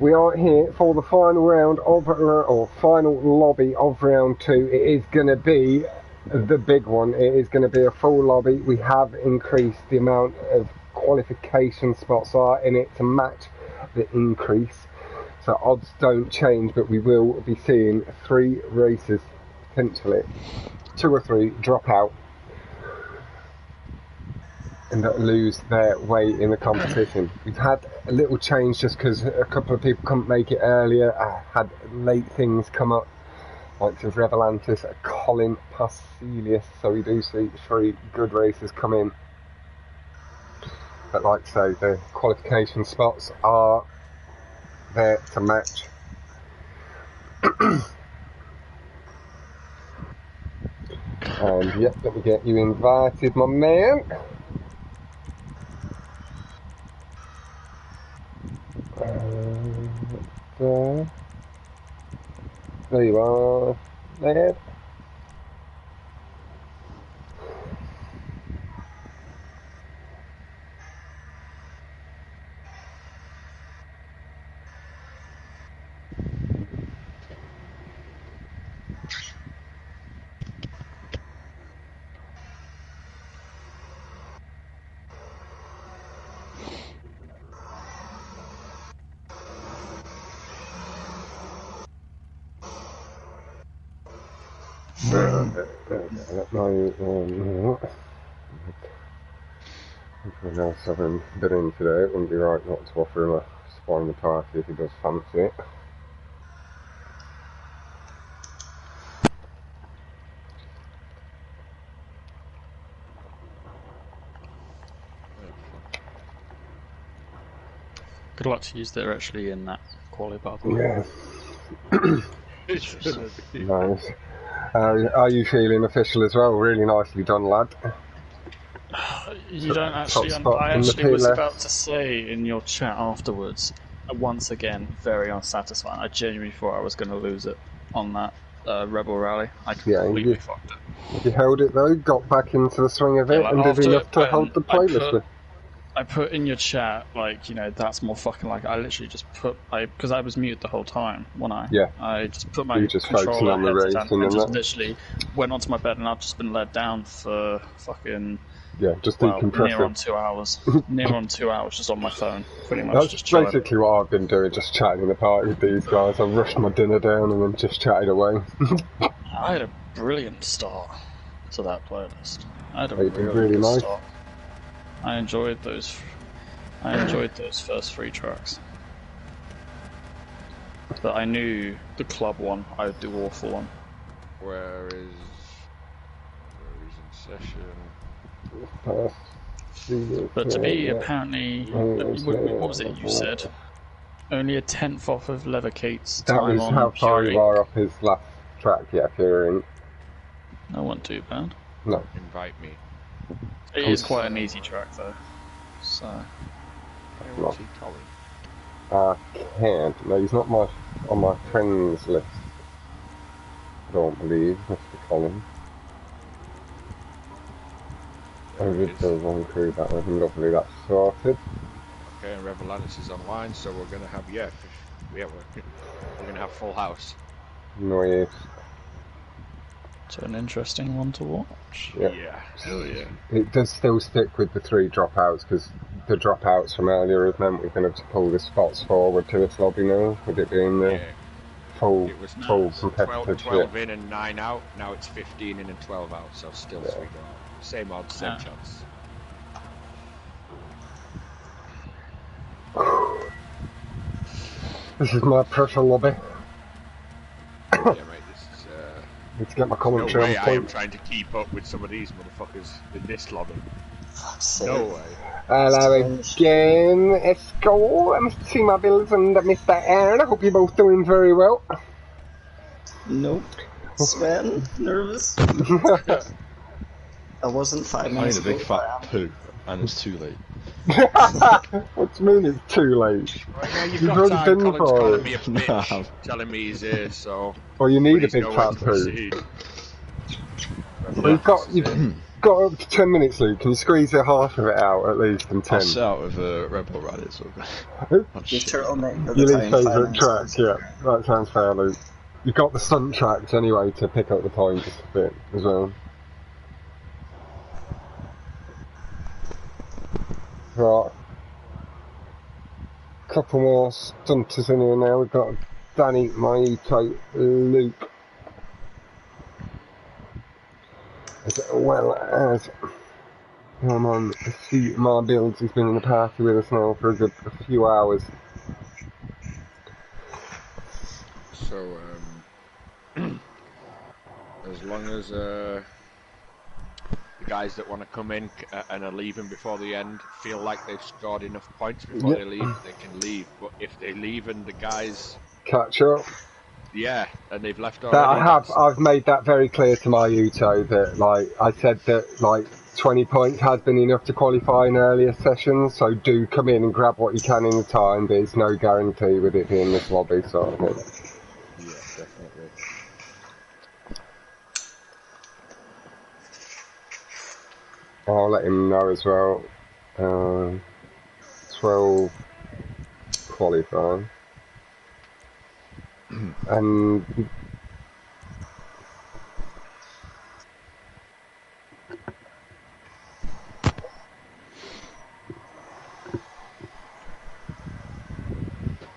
We are here for the final round of, or final lobby of round 2. It is going to be the big one. It is going to be a full lobby. We have increased the amount of qualification spots are in it to match the increase. So odds don't change, but we will be seeing 3 races, potentially 2 or 3 drop out and that lose their way in the competition. We've had a little change just because a couple of people couldn't make it earlier. I had late things come up, like of Revelantis, Colin Pasilius, so we do see 3 good races come in. But like I say, the qualification spots are there to match. And yep, let me get you invited, my man. There you are, there. If else having been in today, it wouldn't be right not to offer him a spot in the party if he does fancy it. Good luck to you. They're actually in that quality part. Yeah. Nice. Are you feeling official as well? Really nicely done, lad. You don't actually. I actually was about to say in your chat afterwards. Once again, very unsatisfying. I genuinely thought I was going to lose it on that Rebel rally. I completely fucked it. You held it though, got back into the swing of it, and did enough to hold the playlist with. I put in your chat, like, you know, that's more fucking like. I literally just put, because I was muted the whole time, wasn't I? Yeah. I just put my controller on the race and just literally went onto my bed, and I've just been let down for fucking. Yeah, just decompressing. Near on 2 hours. Near on 2 hours just on my phone. Pretty much That's just chilling. basically what I've been doing, just chatting in the party with these guys. I rushed my dinner down and then just chatted away. I had a brilliant start to that playlist. I had a really good nice start. I enjoyed those first 3 tracks. But I knew the club one I would do awful on. Where is in session? But to be apparently, what was it you said? Only a 10th off of Leathercate's time on. That was how far you are off his last track, yeah, Fury. No, wasn't too bad. No. Invite me. It is quite an easy track though. So. I can't. No, he's not on my friends list. I don't believe, Mr. Colin. I did the wrong crew that way, and lovely, that's sorted. Okay, and Revelantis is online, so we're going to have, we're going to have full house. Nice. So an interesting one to watch. Yeah, hell yeah. It does still stick with the 3 dropouts, because the dropouts from earlier have meant we're going to pull the spots forward to this lobby now, with it being the full competitive 12 in and 9 out, now it's 15 in and 12 out, so still 3 going. Same odds, same chance. This is my pressure lobby. Yeah, mate, this is. Let's get my commentary no way on I am trying to keep up with some of these motherfuckers in this lobby. No way. Hello again, Esco, Mr. T. Mobiles and Mr. Aaron. I hope you're both doing very well. Nope. Sweating, nervous. I wasn't 5 minutes ago. I ate a big fat poo, and it's too late. What do you mean it's too late? Right now you've already been for it. Me a bitch, telling me he's here, so... Well, you need a big fat poo. got up to 10 minutes, Luke. Can you squeeze half of it out at least in 10? I'll sit out with Rebel Rally. It's all Your turtleneck of the Your time. least favourite track, yeah. That sounds fair, Luke. You've got the stunt tracks anyway to pick up the points a bit as well. Right. Couple more stunters in here now. We've got Danny, Maito, Luke, as well as Roman. My builds. He's been in the party with us now for a good few hours. So, as long as the guys that want to come in and are leaving before the end feel like they've scored enough points before they leave, they can leave. But if they leave and the guys catch up, yeah, and they've left already. I've made that very clear to my Uto that I said that 20 points has been enough to qualify in earlier sessions. So do come in and grab what you can in the time. But it's no guarantee with it being this lobby sort of thing. Yeah, definitely. I'll let him know as well. 12 qualifying. And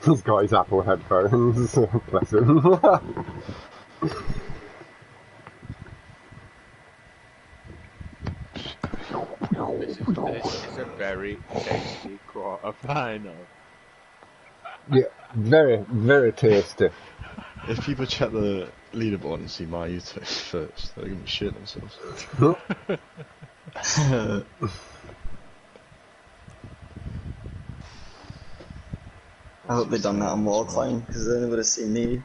he's got his Apple headphones. Bless him. This is a very tasty quarter-final. Yeah, very, very tasty. If people check the leaderboard and see my Uto first, they're going to shit themselves. I hope they done that on wall climb, because then they would have seen me.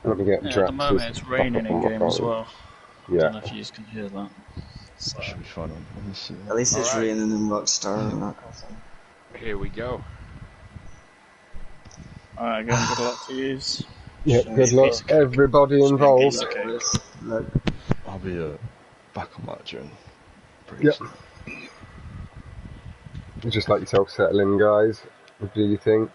Let me get at the moment it's raining in game as well. Yeah. I don't know if you can hear that. So. Should be fine on this. At least it's raining in Rockstar and that. Here we go. Alright, again, good luck to yous. Yeah, good luck everybody involved. I'll be back on that during pretty soon. Just let yourself settle in, guys. What do you think?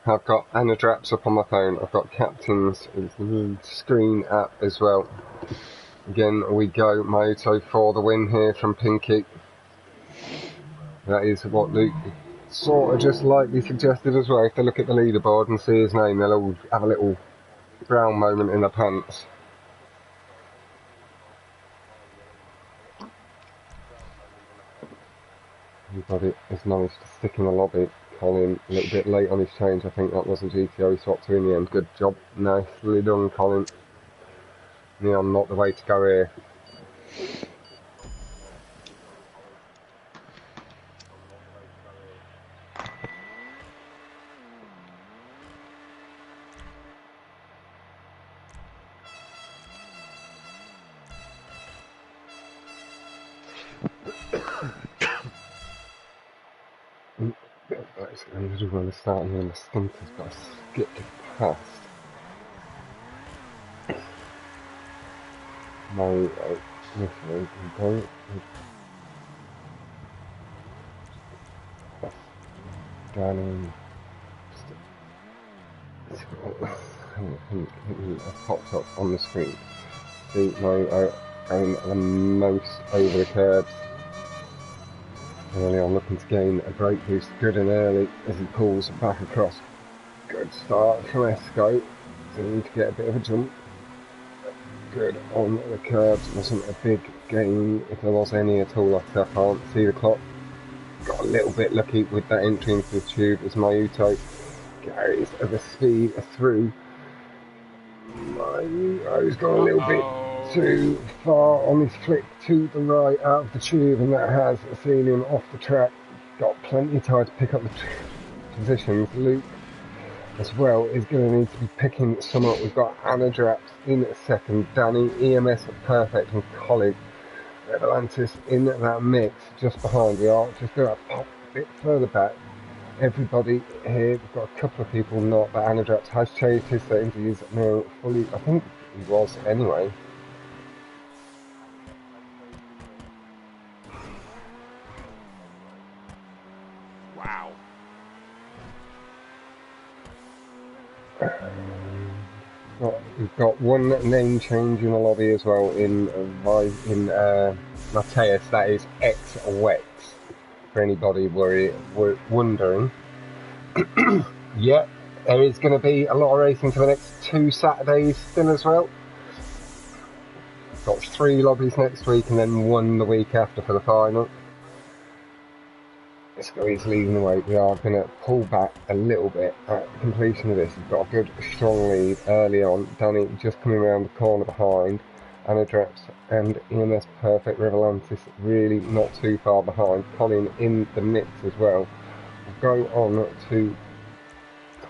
I've got Anadraps up on my phone. I've got Captain's screen app as well. Again, we go Maito for the win here from Pinky. That is what Luke sort of just lightly suggested as well. If they look at the leaderboard and see his name, they'll all have a little brown moment in their pants. Everybody has managed to stick in the lobby. Colin, a little bit late on his change. I think that was a GTO he swapped to in the end. Good job. Nicely done, Colin. Neon, not the way to go here. I really want to start here in the stunters, but I skipped it past. My don't. Danny. It popped up on the screen. See, going the most over the curbs. Early on, looking to gain a brake boost good and early as he pulls back across. Good start from Esco. So we need to get a bit of a jump. Good on the curbs. Wasn't a big gain if there was any at all. Like I can't see the clock. Got a little bit lucky with that entry into the tube as Mayuto carries the speed through. Mayuto's gone a little bit too far on his flick to the right out of the tube, and that has seen him off the track. Got plenty of time to pick up the positions. Luke as well is going to need to be picking some up. We've got Anadraps in second, Danny, EMS perfect, and Colin Revelantis in that mix just behind. We are just going to pop a bit further back. everybody here. We've got a couple of people not, but Anadrax has changed his settings. He is now fully, I think he was anyway. Wow. We've got one name change in the lobby as well in Mateus. That is X-Wex, for anybody wondering. Yeah, there is going to be a lot of racing for the next 2 Saturdays still as well. Got 3 lobbies next week and then 1 the week after for the final. Scully's leading the way. We are going to pull back a little bit at the completion of this. We've got a good strong lead early on. Danny just coming around the corner behind. Anadrax and EMS Perfect Revelantis really not too far behind. Colin in the mix as well. We'll go on to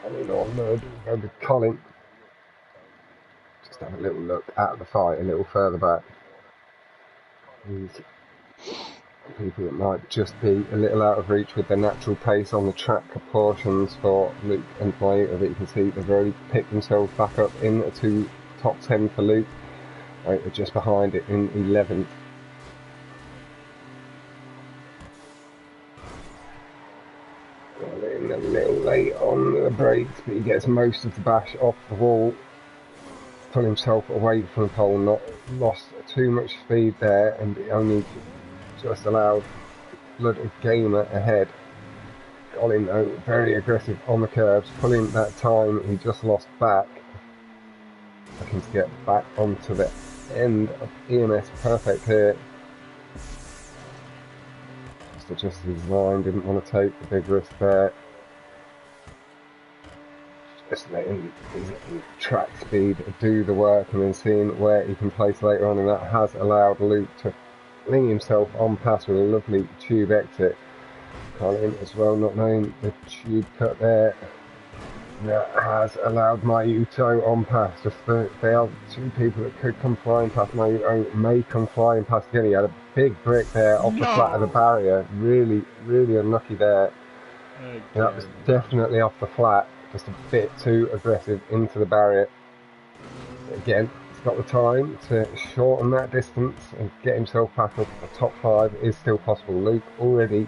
Colin on the go with Colin. Just have a little look at the fight a little further back. These people that might just be a little out of reach with their natural pace on the track proportions for Luke and Mayuta, that you can see they've already picked themselves back up into top 10 for Luke. Right, just behind it in 11th. A little late on the brakes, but he gets most of the bash off the wall. Pull himself away from the pole, not lost too much speed there, and it only just allowed Blood Gamer ahead. Colin though, very aggressive on the curves, pulling that time he just lost back. Looking to get back onto the end of EMS Perfect here. Just adjusted his line, didn't want to take the big risk there. Just letting his track speed do the work and then seeing where he can place later on, and that has allowed Luke to ling himself on past with a lovely tube exit. Colin as well, not knowing the tube cut there. That has allowed Mayuto on past. Just they are 2 people that could come flying past. Mayuto may come flying past again. He had a big brick there off the flat of the barrier. Really, really unlucky there. That was definitely off the flat. Just a bit too aggressive into the barrier. Again, he's got the time to shorten that distance and get himself back up. The top 5 is still possible. Luke already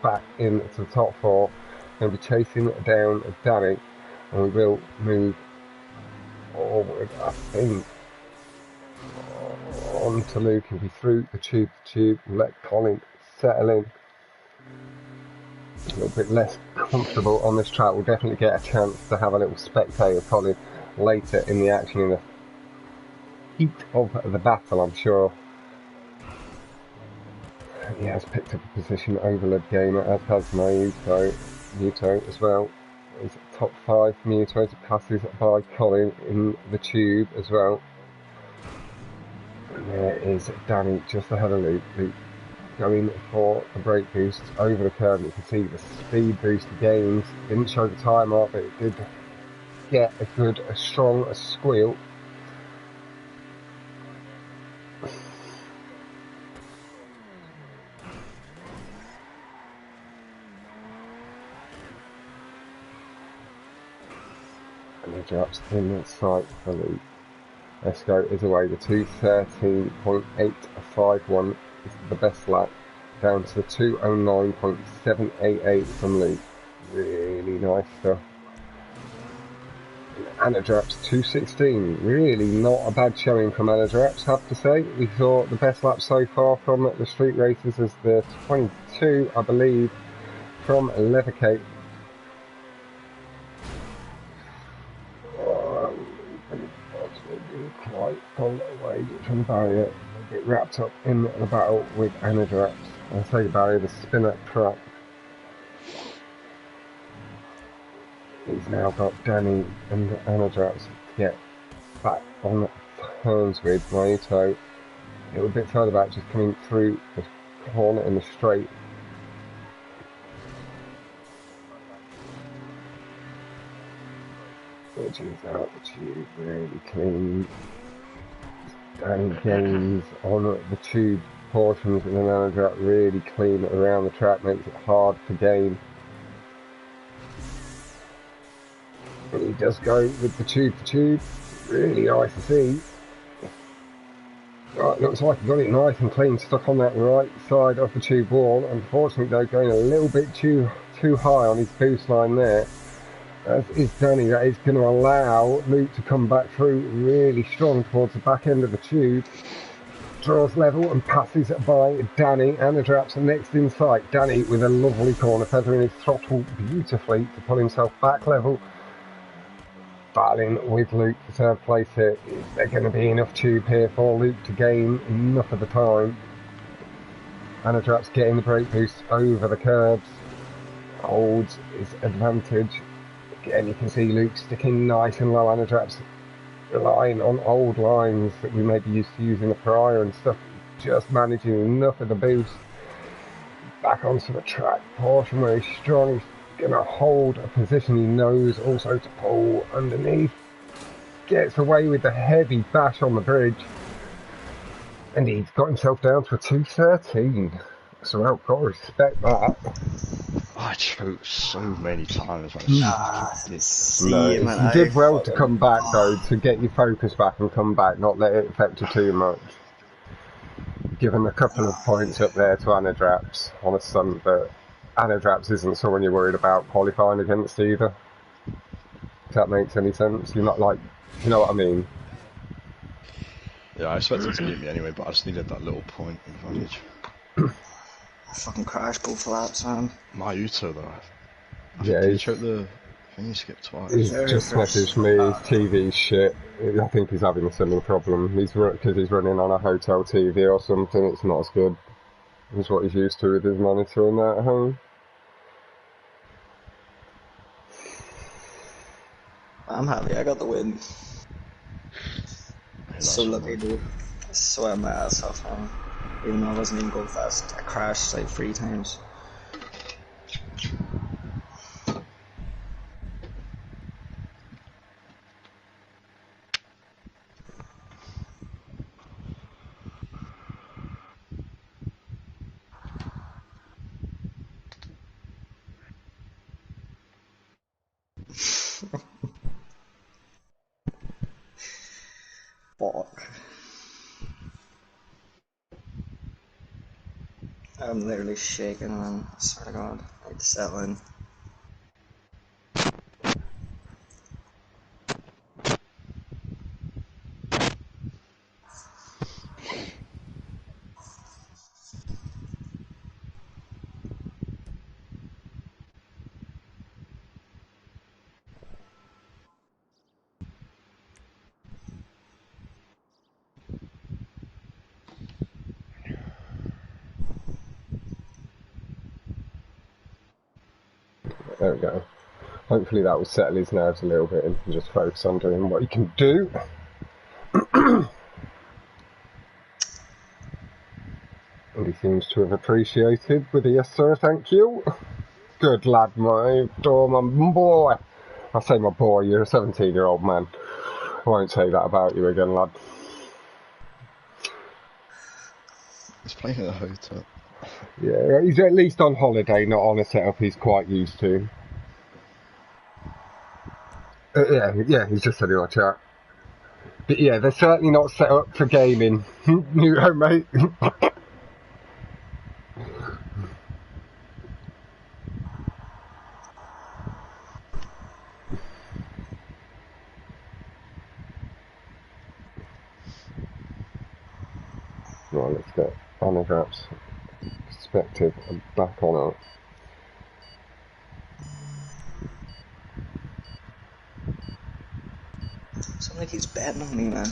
back into the top 4. Going to be chasing down Danny, and we will move forward, I think, on to Luke. He'll be through the tube, let Colin settle in. A little bit less comfortable on this track. We'll definitely get a chance to have a little spectator Colin later in the action, in the heat of the battle, I'm sure. He has picked up a position over Lud Gamer, as has Muto as well. He's top 5 for Muto, passes by Colin in the tube as well. And there is Danny just ahead of Luke. Luke going for a brake boost over the curve. You can see the speed boost he gains. Didn't show the time up, but it did get a strong squeal. And he drops in the sight for Luke. Esco is away. The 2:13.851 is the best lap, down to the 2:09.788 from Luke. Really nice stuff. Anadrax 2:16, really not a bad showing from Anadrax, have to say. We thought the best lap so far from the street races is the 22, I believe, from Leathercape. Quite pulled away from the barrier, get wrapped up in the battle with Anadrax. I say the barrier, the spinner track. He's now got Danny and Anadrax to get back on terms with. Mayuto a little bit further back, just coming through the corner in the straight. Which is out the tube, really clean. Danny gains on the tube portions, and then Anadrax really clean around the track, makes it hard to gain. And he does go with the tube to tube. Really nice to see. Right, looks like he got it nice and clean, stuck on that right side of the tube wall. Unfortunately, though, going a little bit too high on his boost line there. As is Danny, that is going to allow Luke to come back through really strong towards the back end of the tube. Draws level and passes by Danny. Anadraps next in sight. Danny with a lovely corner, feathering his throttle beautifully to pull himself back level. Battling with Luke for third place here. Is there going to be enough tube here for Luke to gain enough of the time? Anadraps getting the brake boost over the curbs. Holds his advantage. Again, you can see Luke sticking nice and low. Anadraps relying on old lines that we may be used to using the prior and stuff. Just managing enough of the boost. Back onto the track portion where he's strong. He's going to hold a position he knows also to pull underneath. Gets away with the heavy bash on the bridge. And he's got himself down to a 2:13. So I've got to respect that. I choked so many times. You did well to come back though, to get your focus back and come back, not let it affect you too much. Given a couple of points up there to Anadraps on a stunt, but Anadraps isn't someone you're worried about qualifying against either. If that makes any sense. You're not like, you know what I mean? Yeah, I expected to beat me anyway, but I just needed that little point advantage. I fucking crashed both laps, man. My Uto though. Yeah, he choked the thing, he skipped twice. He's just messaged me, his TV's shit. I think he's having a similar problem. Because he's running on a hotel TV or something, it's not as good as what he's used to with his monitor and that at home. I'm happy I got the win. So lucky, dude. I swear my ass off, man. Even though I wasn't even going fast, I crashed like 3 times. Fuck. I'm literally shaking, man. I swear to God. I need to settle in. There we go. Hopefully that will settle his nerves a little bit and he can just focus on doing what he can do. And he seems to have appreciated with a yes sir, thank you. Good lad, my boy. I say my boy, you're a 17-year-old man. I won't say that about you again, lad. He's playing at a hotel. Yeah, he's at least on holiday, not on a setup he's quite used to. Yeah, he's just said he'll chat. But yeah, they're certainly not set up for gaming. You know, mate. Right, let's get Anadrap's perspective and back on it. Somebody keeps betting on me, man.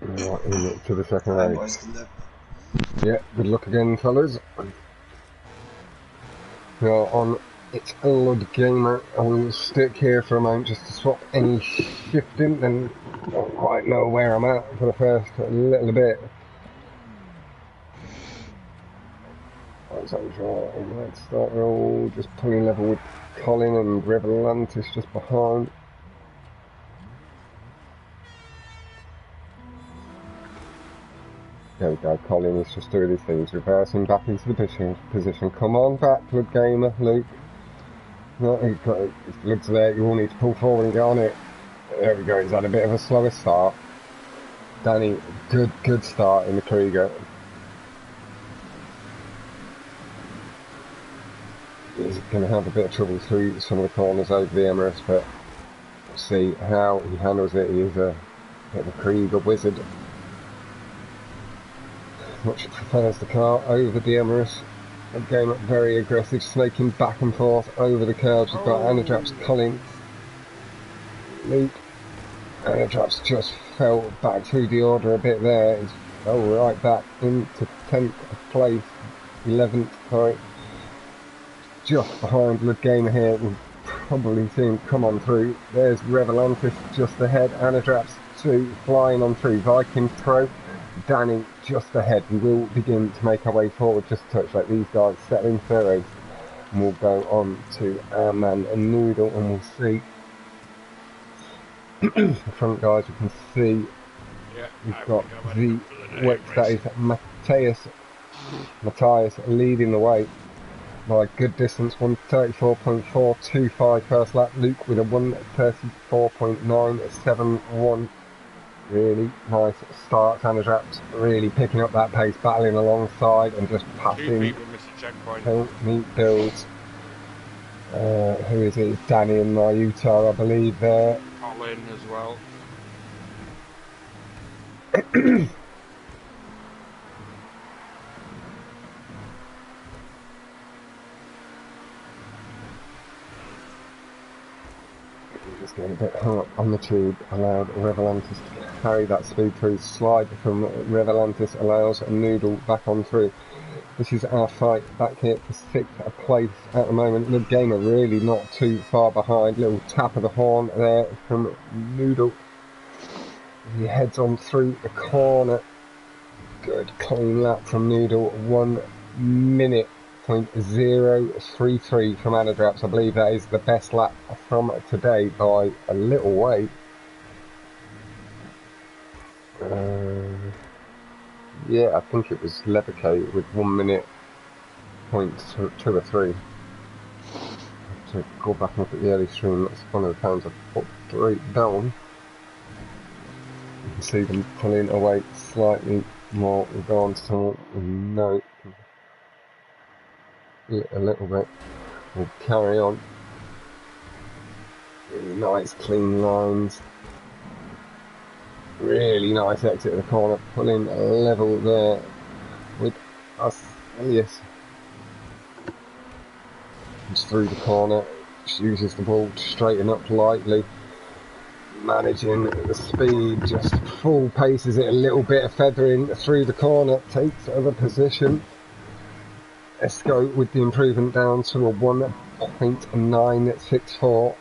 Right, into the second Right, race. boys, good luck. Yeah, good luck again, fellas. Now, on It's Odd Gamer, I will stick here for a moment just to swap any shifting, and I don't quite know where I'm at for the first little bit. Right, so let's start roll, just pulling level with Colin and Revelantis just behind. There we go, Colin is just doing his things, reversing back into the position. Come on back, good gamer, Luke. No, he's got his blood's there, you all need to pull forward and get on it. There we go, he's had a bit of a slower start. Danny, good start in the Krieger. He's going to have a bit of trouble through some of the corners over the Emirates, but we'll see how he handles it. He is a bit of a Krieger wizard. Much prefers the car over the Emirates. Again, very aggressive, snaking back and forth over the curves. We've got Anadraps, Colin, Luke. Anadraps just fell back through the order a bit there. He's fell right back into 10th place, 11th, sorry. Just behind Ludgamer here. We'll probably see him come on through. There's Revelantis just ahead. Anadraps 2 flying on through. Viking Pro. Danny just ahead. We will begin to make our way forward just a touch, like these guys settling for the race. And we'll go on to our man Noodle and we'll see. The front guys, we can see we've got the weight, that is Matthias leading the way by a good distance, 134.425 first lap. Luke with a 134.971. Really nice start. Anadraps really picking up that pace, battling alongside and just passing. Help me builds. Who is it? Danny and Mayuta, I believe, there. Colin as well. Just getting a bit hung up on the tube, allowed Revelantis to carry that speed through. Slide from Revelantis allows a Noodle back on through. This is our fight back here for 6th place at the moment. Ludgamer really not too far behind. Little tap of the horn there from Noodle. He heads on through the corner. Good clean lap from Noodle. 1 minute. 0.033 from Anadraps. I believe that is the best lap from today by a little way. Yeah, I think it was Levico with 1 minute 0.2 or 3. To go back and look at the early stream, that's one of the times I put straight down. You can see them pulling away slightly more. We'll go on to note a little bit. We'll carry on. Really nice clean lines. Really nice exit of the corner, pulling a level there with us. Elias. Comes through the corner, just uses the ball to straighten up lightly. Managing the speed, just full paces it a little bit, feathering through the corner, takes other position. Esco with the improvement down to a 1.964.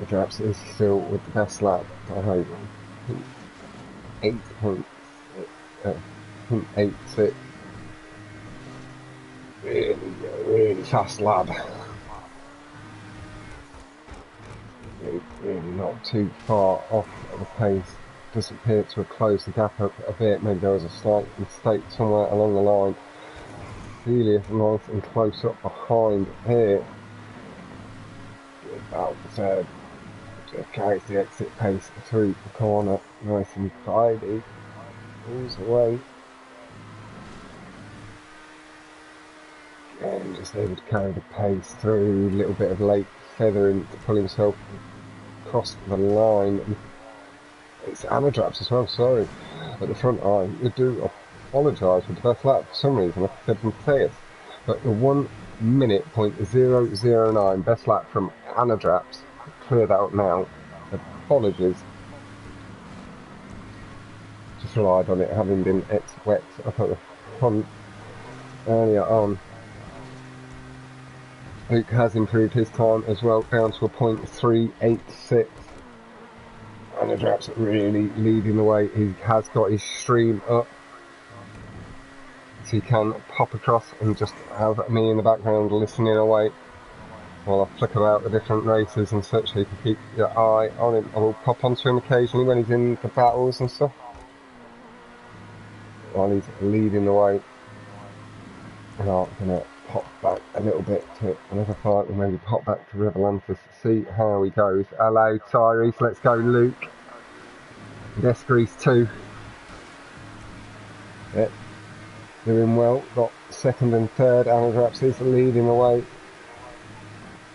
The Draps is still with the best lap by 8.86. Really fast lap. Really not too far off the pace. Does appear to have closed the gap up a bit. Maybe there was a slight mistake somewhere along the line. Elias nice and close up behind here. About the third. Just carries the exit pace through the corner. Nice and tidy. Pulls away. And just able to carry the pace through. A little bit of late feathering to pull himself across the line. It's Anadraps as well, sorry. At the front line, I do apologise for the first lap for some reason. I said Matthias. But the 1 minute .009 best lap from Anadraps. Cleared out now. Apologies. Just relied on it having been wet up at the front earlier on. Luke has improved his time as well, down to a .386. Anadraps really leading the way. He has got his stream up, so he can pop across and just have me in the background listening away. While I flick about the different races and such, so you can keep your eye on him. I will pop onto him occasionally when he's in the battles and stuff. While he's leading the way. And I'm going to pop back a little bit to another fight and maybe pop back to Revelantis to see how he goes. Hello Tyrese, let's go Luke. Yes, Grease 2. Yeah, doing well. Got second and third. Anagraps is leading the way.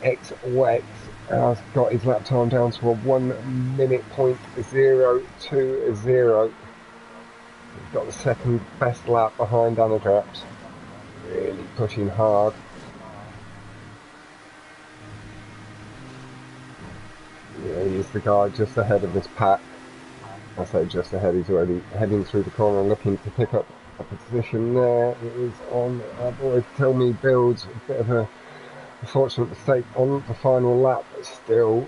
X-Wex has got his lap time down to a 1:0.020. He's got the second best lap behind Anagraps. Really pushing hard. Yeah, he's the guy just ahead of this pack. I say just ahead, he's already heading through the corner and looking to pick up a position there. It is on, boy, tell me builds a bit of a unfortunate mistake on the final lap, but still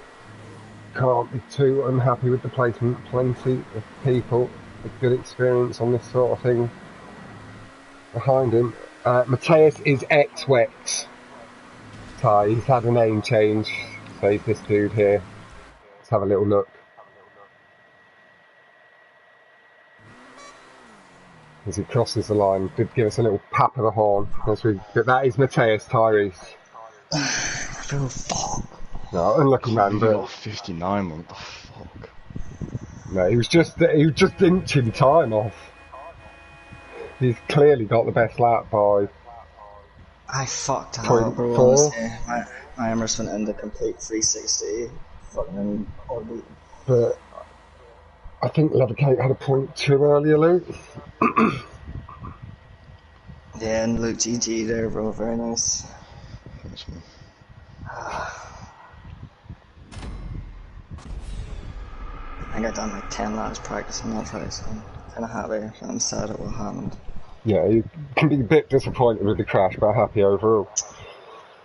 can't be too unhappy with the placement. Plenty of people with good experience on this sort of thing behind him. Mateus is X-Wex. Ty, he's had a name change. So he's this dude here. Let's have a little look. As he crosses the line, did give us a little pap of the horn. But that is Mateus Tyrese. Oh, fuck. No, unlucky man, but 59. What the fuck? No, he was just inching time off. He's clearly got the best lap by. I fucked up, bro. Honestly, my Emirates went into complete 360. Fucking unbeaten. But I think Leathercoat had a point too earlier, Luke. Yeah, and Luke GG there, bro. Very nice. Thanks, man. I got done like 10 laps practicing that track, so I'm kind of happy. I'm sad at what happened. Yeah, you can be a bit disappointed with the crash, but happy overall.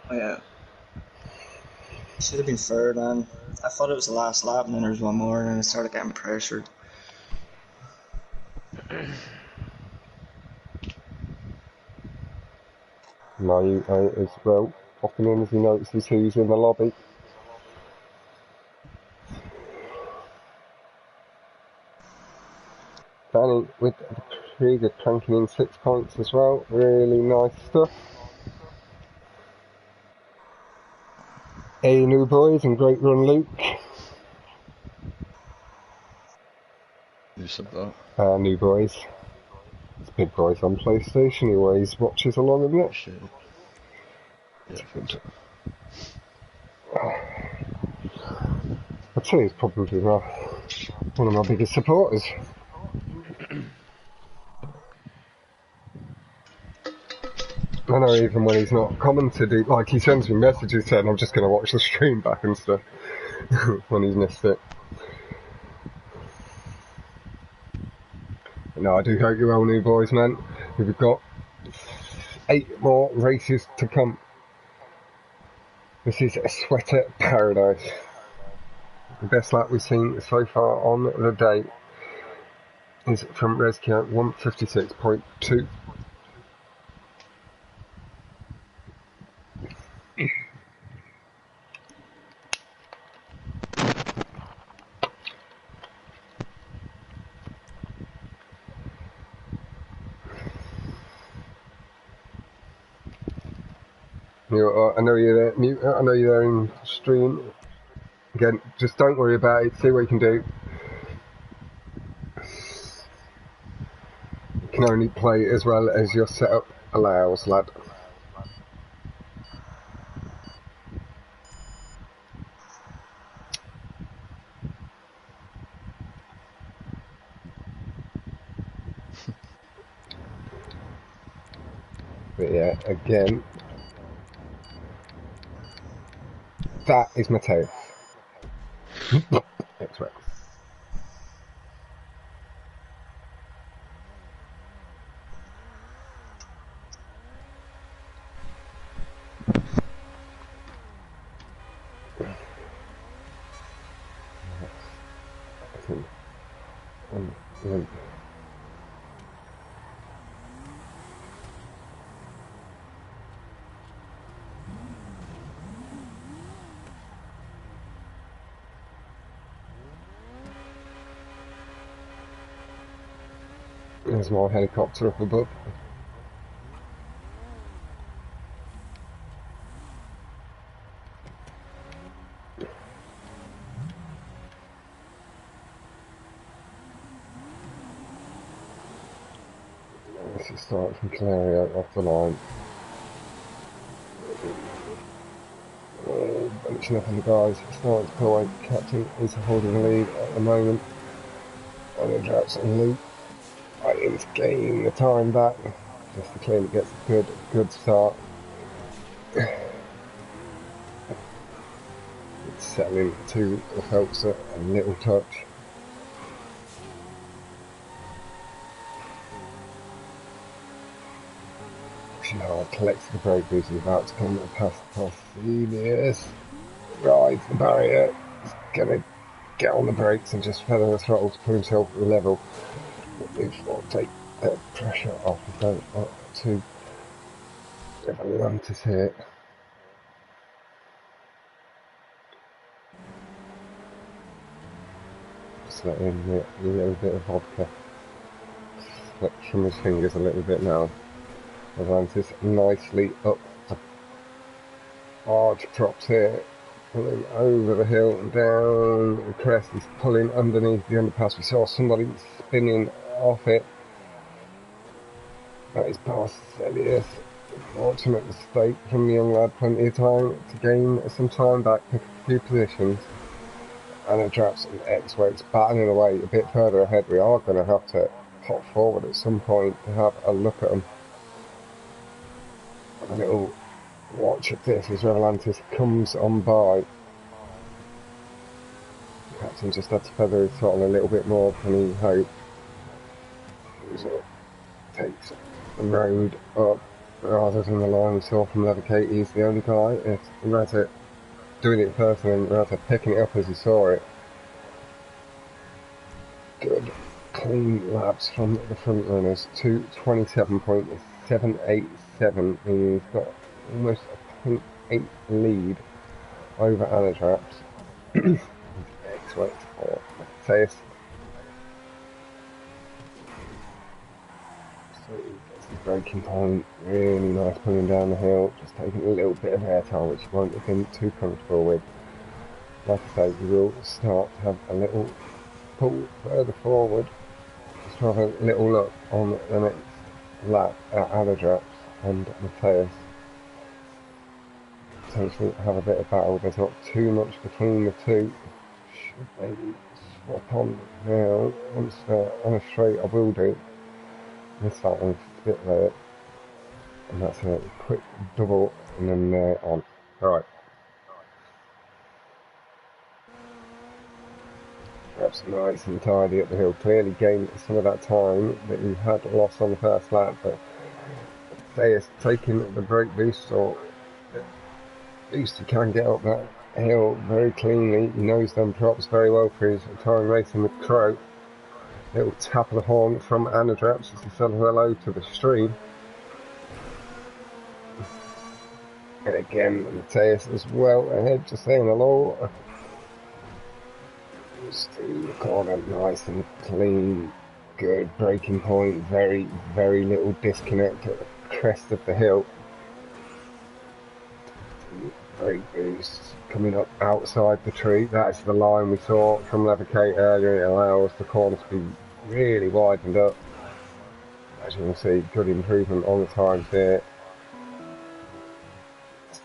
Oh, yeah. Should have been third, man. I thought it was the last lap, and then there was one more, and then I started getting pressured. No, as well, popping in as he notices who's in the lobby. Danny with the Krieger cranking in 6 points as well. Really nice stuff. Hey, new boys, and great run, Luke. Who said that? New boys. It's big boys on PlayStation. He always watches along in it. Shit. Yeah, I think so. I'd say he's probably one of my biggest supporters. I know even when he's not commented, like he sends me messages saying I'm just going to watch the stream back and stuff when he's missed it. But no, I do hope you're well, new boys, man. We've got 8 more races to come. This is a sweater paradise. The best lap we've seen so far on the day is from Reskia 156.2. I know you're there, mute. I know you're there in stream. Again, just don't worry about it. See what you can do. You can only play as well as your setup allows, lad. But yeah, again, that is Mateus. That's right. There's my helicopter up above. This is starting from Canario off the line. Bunching up on the guys, starting to pull away. Captain is holding the lead at the moment. On the droughts and loop. Waiting to gain the time back. Just to clearly get a good start. It's settling to the Phelps a little touch. Pushing hard, collects the brake boost, is about to come past Celius. Rides the barrier. He's gonna get on the brakes and just feather the throttle to put himself at the level. Before take the pressure off and go up to everyone to see it. Just let in a little bit of vodka. Slips from his fingers a little bit now. Atlantis nicely up the large props here. Pulling over the hill and down the crest. He's pulling underneath the underpass. We saw somebody spinning off it. That is past Celius. Fortunate mistake from the young lad. Plenty of time to gain some time back, pick a few positions. And it drops an X-Weights battling away a bit further ahead. We are going to have to pop forward at some point to have a look at them. A little watch at this as Revelantis comes on by. The captain just had to feather his throttle a little bit more than he hoped. So takes the road up rather than the line we saw from Leathergate. He's the only guy. It's Rata doing it first and then Rata picking it up as he saw it. Good clean laps from the front runners. 2:27.787. He's got almost a 0.8 lead over Anatraps. X-Weight for Mateus. So he gets his braking point, really nice pulling down the hill, just taking a little bit of air time which he won't have been too comfortable with. Like I say, we will start to have a little pull further forward, just to have a little look on the next lap at Anatraps and Mateus. Potentially have a bit of battle. There's not too much between the two. Should maybe swap on now. Once they're on a straight, I will do. Miss that one, it's a bit late. And that's a quick double, and then they're on. Alright. Perhaps nice and tidy up the hill. Clearly gained some of that time that he had lost on the first lap, but Mateus taking the brake boost, or boost he can get up that hill very cleanly. He knows them props very well for his time racing with Crow. Little tap of the horn from Anatraps as he said hello to the stream. And again, Mateus as well ahead, just saying hello. Just through the corner, nice and clean, good braking point, very, very little disconnect at the crest of the hill. Brake boost coming up outside the tree. That's the line we saw from Leathergate earlier. It allows the corner to be really widened up. As you can see, good improvement on the times here.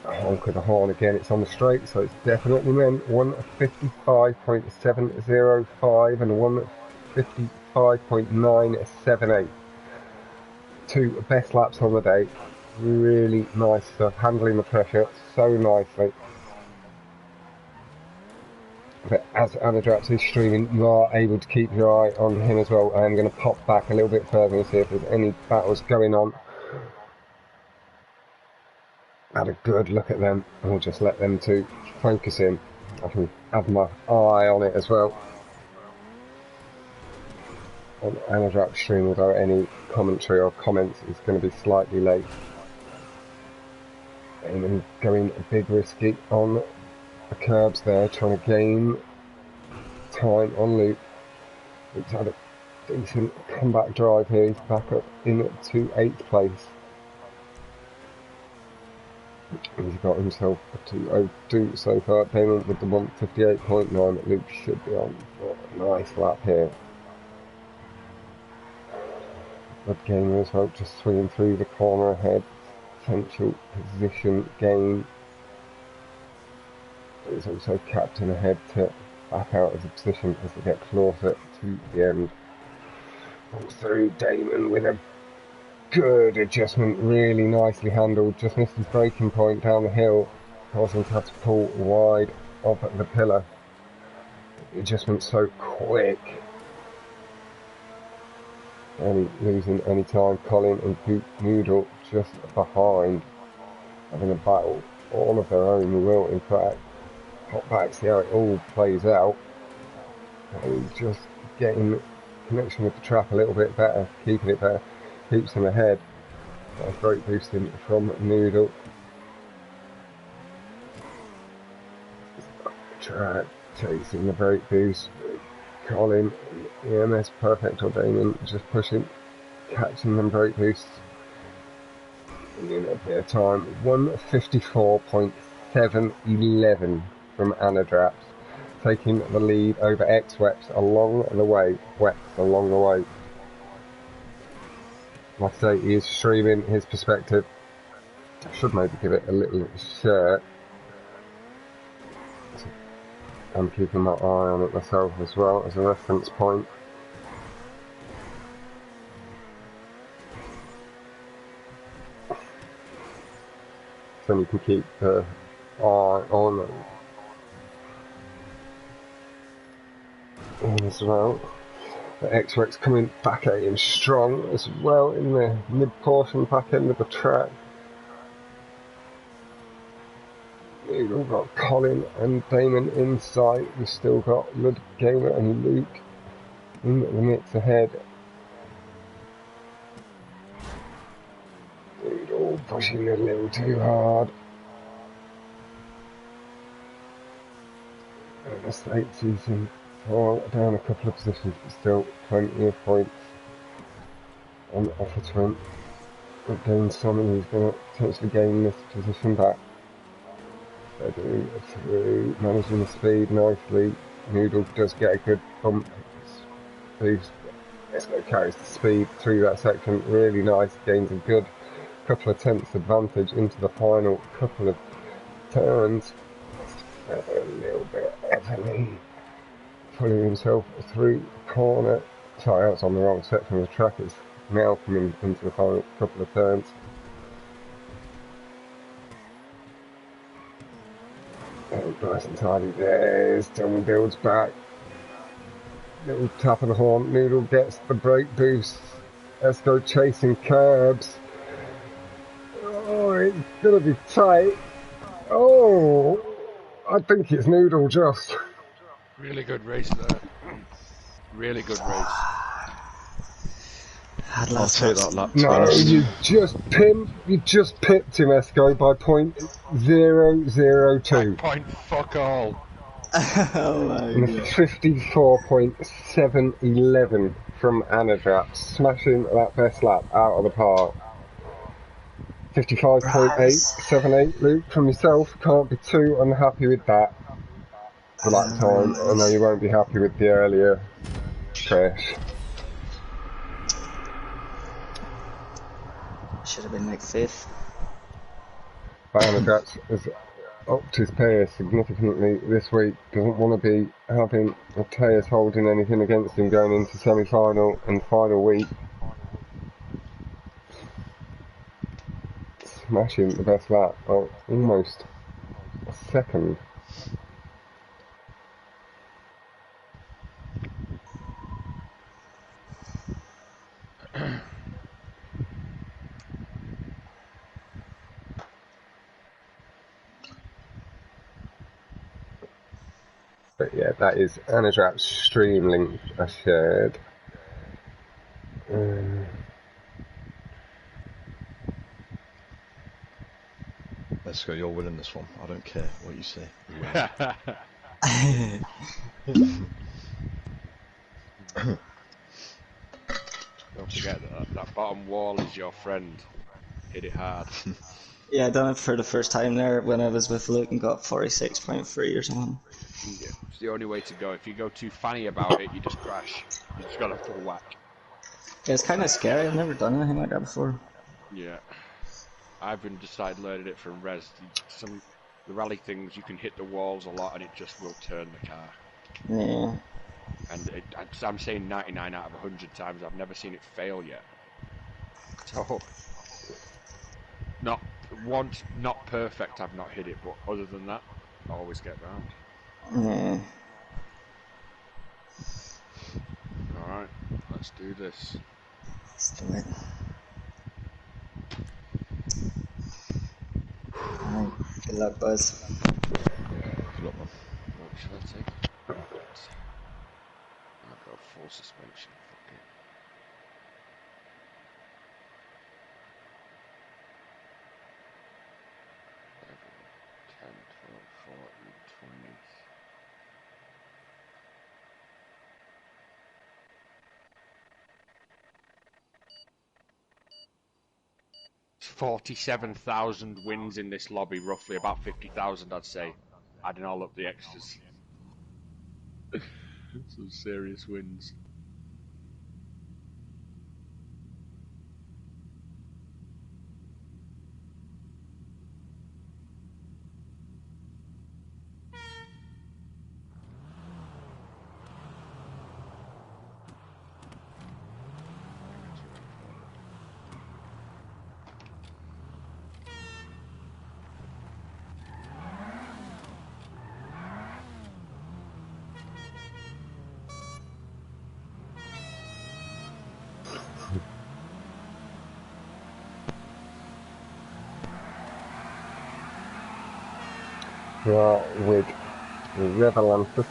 A honk of the horn again. It's on the straight, so it's definitely meant 1:55.705 and 1:55.978. Two best laps on the day. Really nice stuff. Handling the pressure so nicely. But as Anatraps is streaming, you are able to keep your eye on him as well. I am going to pop back a little bit further and see if there's any battles going on. Had a good look at them, and we'll just let them two focus in. I can have my eye on it as well. On Anatraps stream, without any commentary or comments, is going to be slightly late. And going a big risky on the curbs there, trying to gain time on loop. It's had a Decent comeback drive here. He's back up into 8th place. He's got himself a 2:02 so far. Damon with the 1:58.9. Luke should be on for a nice lap here. Good gainer as well, just swinging through the corner ahead. Potential position gain. He's also captain ahead to back out of the position as they get closer to the end. Comes through Damon with a good adjustment, really nicely handled. Just missed his braking point down the hill, causing him to have to pull wide off at the pillar. The adjustment so quick. Only losing any time. Colin and Goop Noodle just behind, having a battle all of their own. We will, in fact, hop back, see how it all plays out. And just getting connection with the track a little bit better, keeping it better, keeps him ahead. Nice brake boosting from Noodle. Track chasing the brake boost. Colin, EMS perfect or Damon just pushing, catching them brake boosts. In a bit of time, 1:54.711 from Anadraps, taking the lead over X-Wex along the way. Like I say, he is streaming his perspective. I should maybe give it a little shirt. I'm keeping my eye on it myself as well as a reference point. So you can keep the eye on it as well. The X-Wex coming back at him strong as well in the mid-portion back end of the track. We've got Colin and Damon inside. We've still got Lud Gamer and Luke in the mix ahead. Dude, all pushing a little too hard. And the States is down a couple of positions, but still plenty of points on offer to him. But doing something, he's going to potentially gain this position back. They're doing through, managing the speed nicely. Noodle does get a good bump boost. Esco carries the speed through that section, really nice, gains a good couple of tenths advantage into the final couple of turns. A little bit heavily, pulling himself through the corner. Sorry, that's on the wrong section of the track. It's now coming into the final couple of turns. Oh, nice and tidy. There's Tom builds back. Little tap of the horn. Noodle gets the brake boost. Esco chasing curbs. Oh, it's gonna be tight. Oh, I think it's Noodle just. Really good race there. Really good race. I'll take that lap. No, you just pipped him, Esco, by .002. Point fuck all. Oh my And god. 54.711 from Anadrap, smashing that best lap out of the park. 55.878, Luke, from yourself. Can't be too unhappy with that for that time. I know you won't be happy with the earlier crash. Should have been like 5th. But Anadrap has upped his pace significantly this week. Doesn't want to be having Mateus holding anything against him going into semi-final and final week. Smashing the best lap, almost a second. But yeah, that is Anadrap's stream link I shared. Let's go, you're winning this one. I don't care what you say. Don't forget that bottom wall is your friend. Hit it hard. Yeah, I done it for the first time there when I was with Luke and got 46.3 or something. Yeah, it's the only way to go. If you go too funny about it, you just crash. You just got a full whack. Yeah, it's kind of scary. I've never done anything like that before. Yeah. I've been decided learning it from Res. The rally things, you can hit the walls a lot and it just will turn the car. Yeah. And I'm saying 99 out of 100 times. I've never seen it fail yet. So, not perfect. I've not hit it, but other than that, I always get round. Yeah. All right, let's do this. Let's do it. Alright, good luck, Buzz. Good luck, man. What should I take? I'll go full suspension. Fuck it. 10, 12, 14, 20. 47,000 wins in this lobby, roughly about 50,000, I'd say, adding all up the extras. Some serious wins. Right, with Revelantis.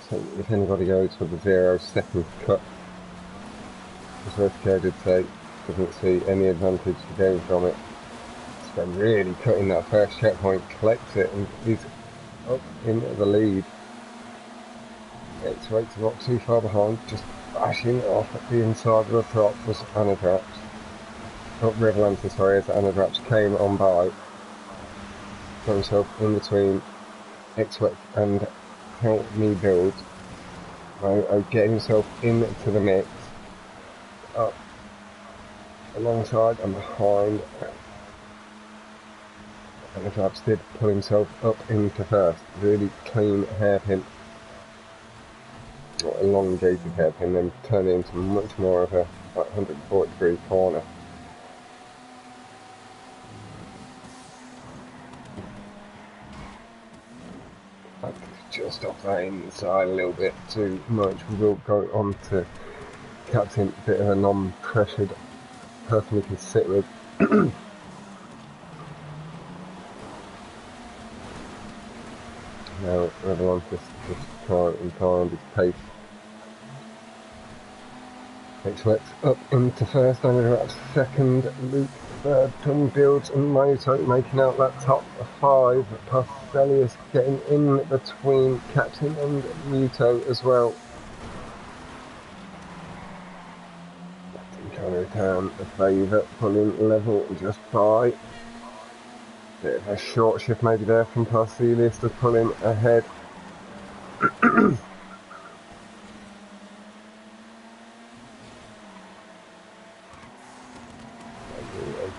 So if anybody goes for the 0-second cut, as Resco did say, doesn't see any advantage to gain from it. So really cutting that first checkpoint, collects it, and is up into the lead. It's rates not too far behind, just bashing off at the inside of the top was Anadraps. Revelantis, sorry, as Anadraps came on by. Got himself in between X-Wex and Help Me Build. Getting himself into the mix. Up alongside and behind. Anadraps did pull himself up into first. Really clean hairpin. Or elongated hairpin, then turn it into much more of a 140 degree corner. Just off that inside a little bit too much. We will go on to Captain, a bit of a non-pressured person we can sit with. Now everyone's just trying and find his pace. X-Wex up into first, Anadraps second, Luke third, Twin Builds and Moto making out that top 5. Parcelius getting in between Captain and Muto as well. Trying to return the favour, pulling level just by. Bit of a short shift maybe there from Parcelius to pull him ahead.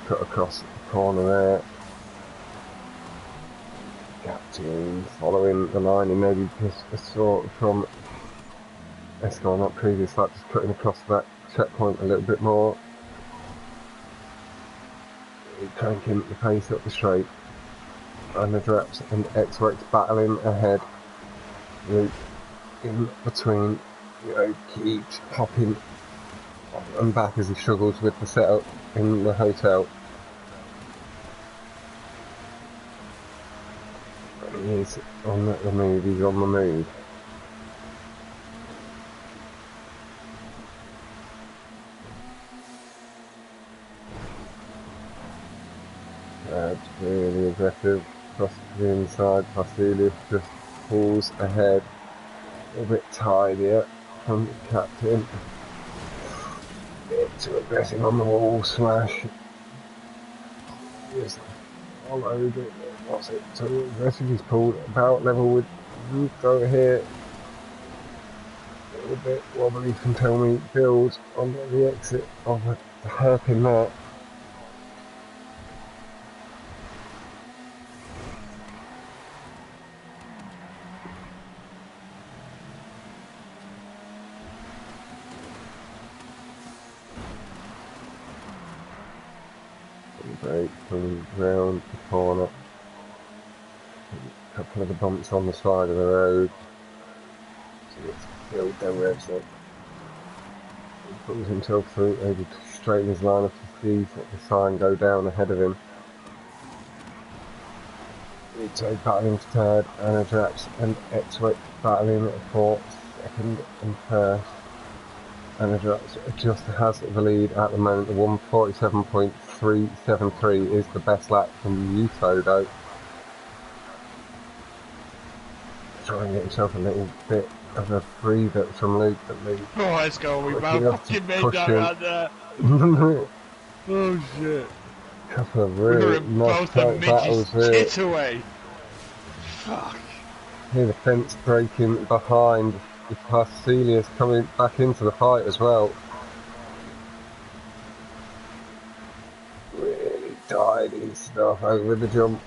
Cut across the corner there. Captain following the line, and maybe just saw from Escort, not previous, like just cutting across that checkpoint a little bit more. Cranking the pace up the straight. Anadraps and X-Wex battling ahead. Luke in between, keeps hopping and back as he struggles with the setup in the hotel. He's on the move, he's on the move. Really aggressive across the inside. Parcelius just pulls ahead. A bit tidier from the Captain. Too aggressive on the wall smash. Yes, followed it. What's it? Too aggressive. He's pulled about level with Luke over here. A little bit wobbly from Tell Me builds on the exit of the hairpin there. Brake, pulling round the corner. A couple of the bumps on the side of the road. So let's build their revs up. He pulls himself through, able to straighten his line up to see the sign go down ahead of him. Ito battling for third, Anadraps and Exwick battling for second and first. Anadraps just has the lead at the moment. The 147.373 is the best lap from Yuto though. Trying to get himself a little bit of a breather from Luke, but Luke. Oh, let's go. We fucking made that right there. Oh shit. Couple of really nice tight battles here. Get away. Fuck. Hear the fence breaking behind. Celia's coming back into the fight as well. Really tidy stuff over the jump.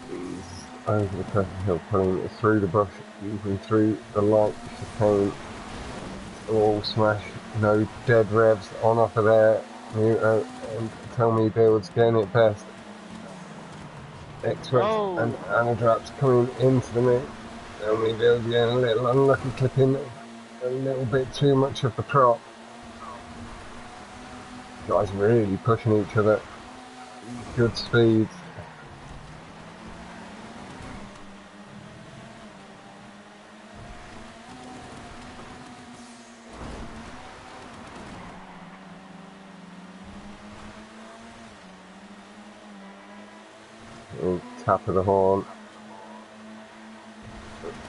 He's over the pressure hill, pulling through the bush, even through the light chicane. All smash, no dead revs on offer there. And Tell Me builds getting it best. Exwick and Anadraps coming into the mix. Tell Me builds getting a little unlucky, clipping a little bit too much of the prop. Guys really pushing each other. Good speeds. Tap of the horn,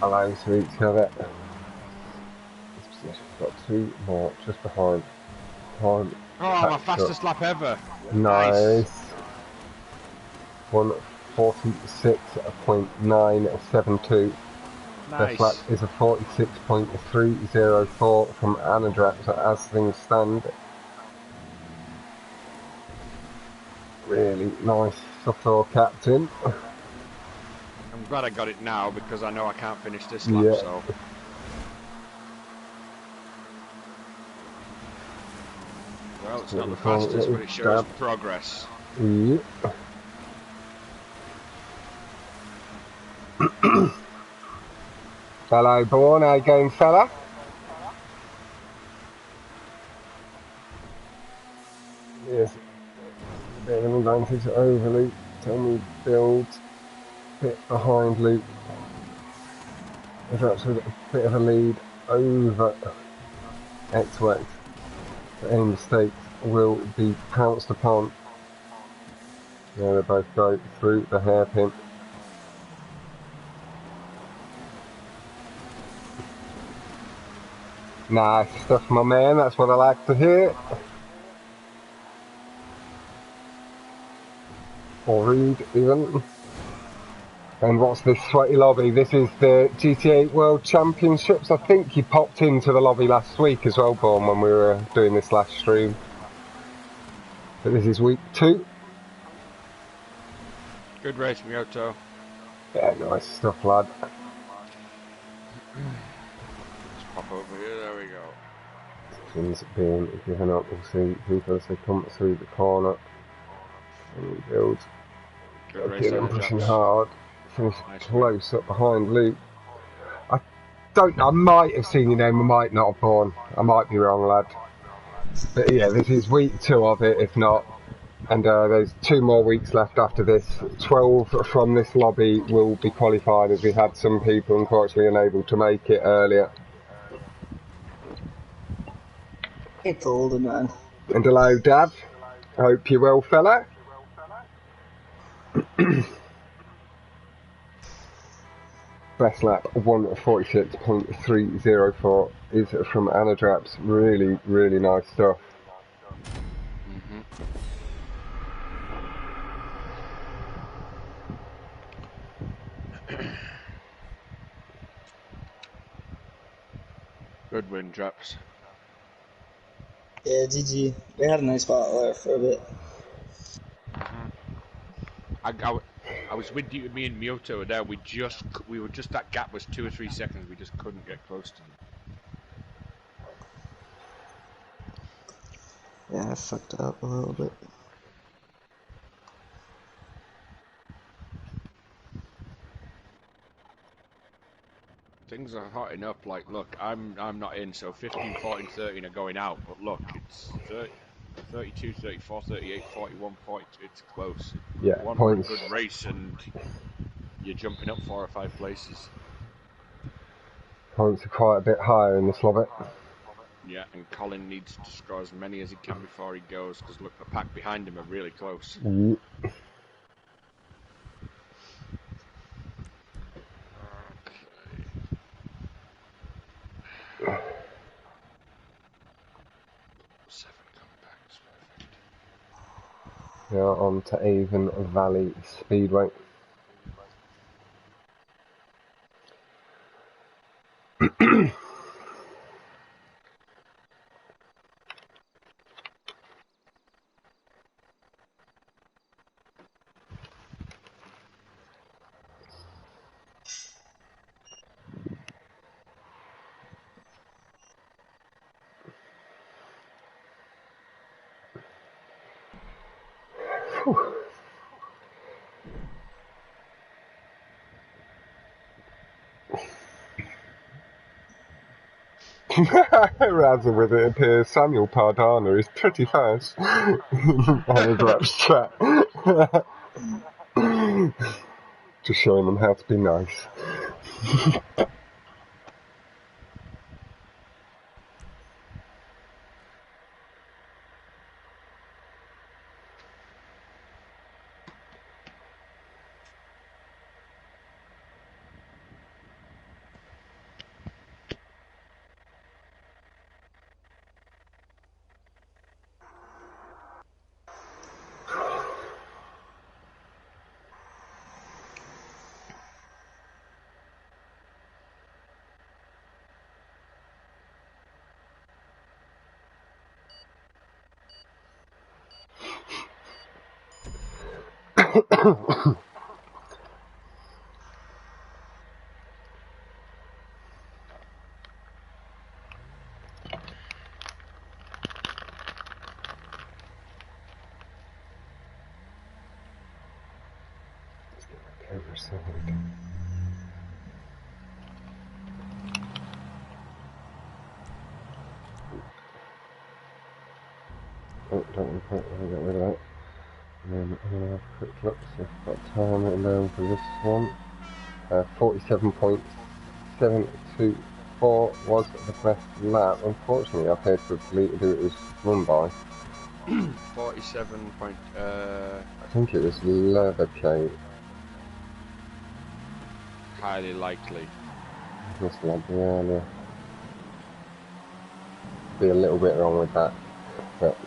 allowing to each other. This position got two more just behind. Time. Oh, my fastest lap ever. Nice. 146.972. Nice. Best lap is a 46.304 from Anadraps as things stand. Really nice for captain. I'm glad I got it now because I know I can't finish this lap, so. Well, it's not the fastest, but it shows progress. Yep. Hello, Born. How you going, fella? Yes. A bit of an advantage over Luke. Tell Me builds a bit behind Luke. There's actually a bit of a lead over Exwick. Any mistakes will be pounced upon. Yeah, they both go through the hairpin. Nice stuff, my man. That's what I like to hear. Or read, even. And what's this sweaty lobby? This is the GTA World Championships. I think you popped into the lobby last week as well, Born, when we were doing this last stream. But this is week 2. Good race, Miyoto. Yeah, nice stuff, lad. Let's pop over here, there we go. Things being given up. We'll see people as they come through the corner. And he builds. Again, pushing hard. Finish close up behind Luke. I might have seen your name, I might not have, Born. I might be wrong, lad. But yeah, this is week 2 of it, if not. And there's 2 more weeks left after this. 12 from this lobby will be qualified, as we had some people unfortunately unable to make it earlier. It's older, man. And hello, Dav. I hope you're well, fella. Best lap 1:46.304 is from Anna Draps. Really, really nice stuff. Good win, Draps. Yeah, GG. We had a nice battle there for a bit. I was with you, me and Miyoto were there. We were just, that gap was 2 or 3 seconds. We just couldn't get close to them. Yeah, I fucked up a little bit. Things are hotting up. Like, look, I'm not in, so 15, 14, 13 are going out. But look, it's 30, 32, 34, 38, 41, 42. It's close. Yeah, One points. good race, and you're jumping up 4 or 5 places. Points are quite a bit higher in this lobby. Yeah, and Colin needs to score as many as he can before he goes, because look, the pack behind him are really close. Yep. Now on to Avon Valley Speedway. Rather with it appears Samuel Pardana is pretty fast on the Draps chat. Just showing them how to be nice. Oh, don't want to get rid of that. And then I'm going to have a quick look, see if I've got time written down for this one. 47.724 was the best lap. Unfortunately, I paid for me to do it was run by. 47 point, I think it was Leathercoat. highly likely. Must have been earlier. Be a little bit wrong with that, but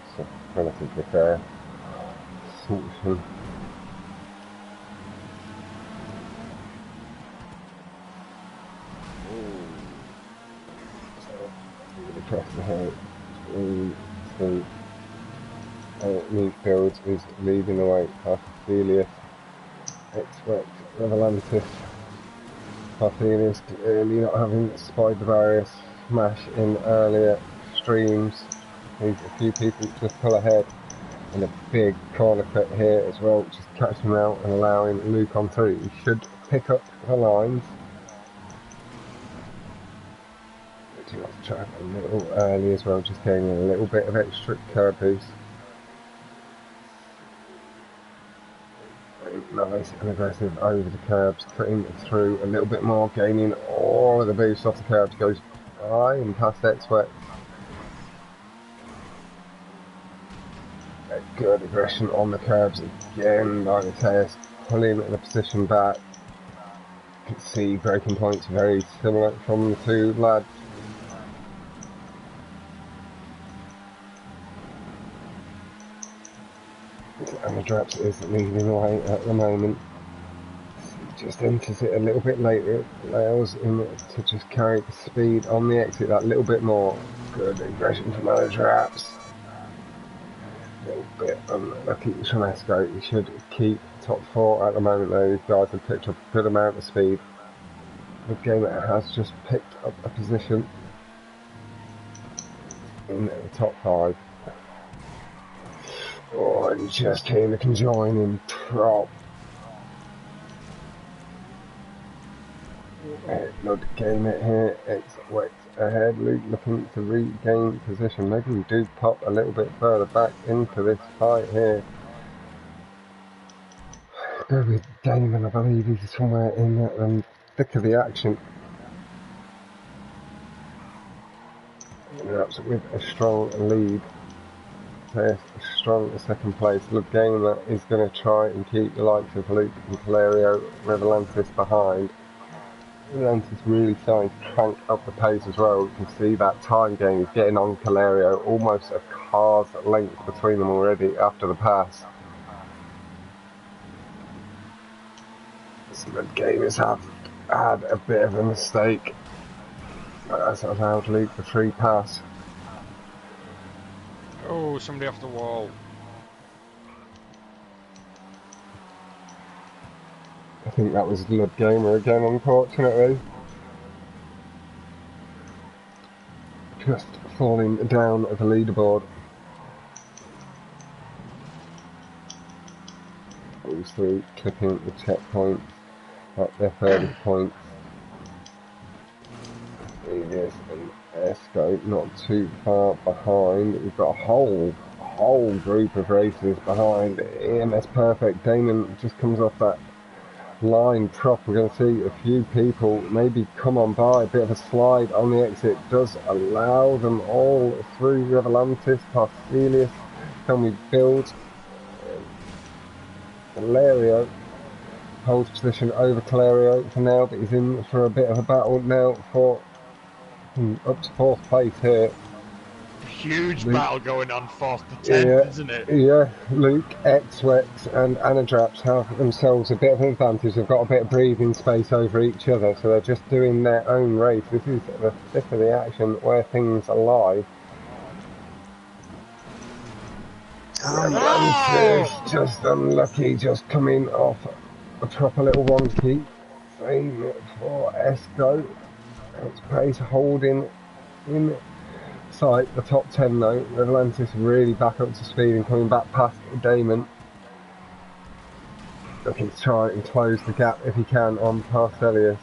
it's a relatively fair assumption. Across the head, 3, 2, Meadfield is leading the way. Parthelius, Expect, Revelantis. Parthelius clearly not having spied the barrier smash in earlier streams. Needs a few people to pull ahead. And a big corner cut here as well, just catching him out and allowing Luke on through. He should pick up the lines. Getting off track a little early as well, just getting a little bit of extra curb boost. Nice and aggressive over the curbs, cutting through a little bit more, gaining all of the boost off the curbs, goes by and past X-Wet. Good aggression on the curbs again by the test, pulling the position back. You can see breaking points very similar from the two lads. Amadraps is leading the way at the moment. He just enters it a little bit later. It allows him to just carry the speed on the exit that little bit more. Good aggression from Amadraps. A little bit unlucky from Esco. He should keep top 4 at the moment though. These guys have picked up a good amount of speed. The game has just picked up a position in the top 5. Oh, and just here the conjoining prop. Good game it here. It's wet ahead. Luke looking to regain position. Maybe we do pop a little bit further back into this fight here. Go with Damon, I believe he's somewhere in the thick of the action. Perhaps with a strong lead. A strong second place. Look, Gamer is going to try and keep the likes of Luke and Calerio, Revelantis behind. Revelantis really starting to crank up the pace as well. You can see that time gain is getting on Calerio, almost a car's length between them already after the pass. Some of the gamers have had a bit of a mistake. That's allowed Luke the free pass. Oh, somebody off the wall. I think that was Lud Gamer again, unfortunately. Just falling down at the leaderboard. Goes through, clipping the checkpoint at their furthest points. Yes, and Esco not too far behind. We've got a whole group of racers behind. EMS Perfect. Damon just comes off that line prop. We're going to see a few people maybe come on by. A bit of a slide on the exit does allow them all through. Revelantis, Parselius. Can we build? Valerio holds position over Calerio for now, but he's in for a bit of a battle now for up to 4th place here. Huge battle going on 4th to 10th, isn't it? Yeah, Luke, X-Wex and Anadraps have themselves a bit of an advantage. They've got a bit of breathing space over each other, so they're just doing their own race. This is the thick of the action where things are live. Oh! Just unlucky, just coming off a proper little wonky. Same for Esco. Its pace holding in sight the top 10 though. Revelantis really back up to speed and coming back past Damon. Looking to try and close the gap if he can on Parselius.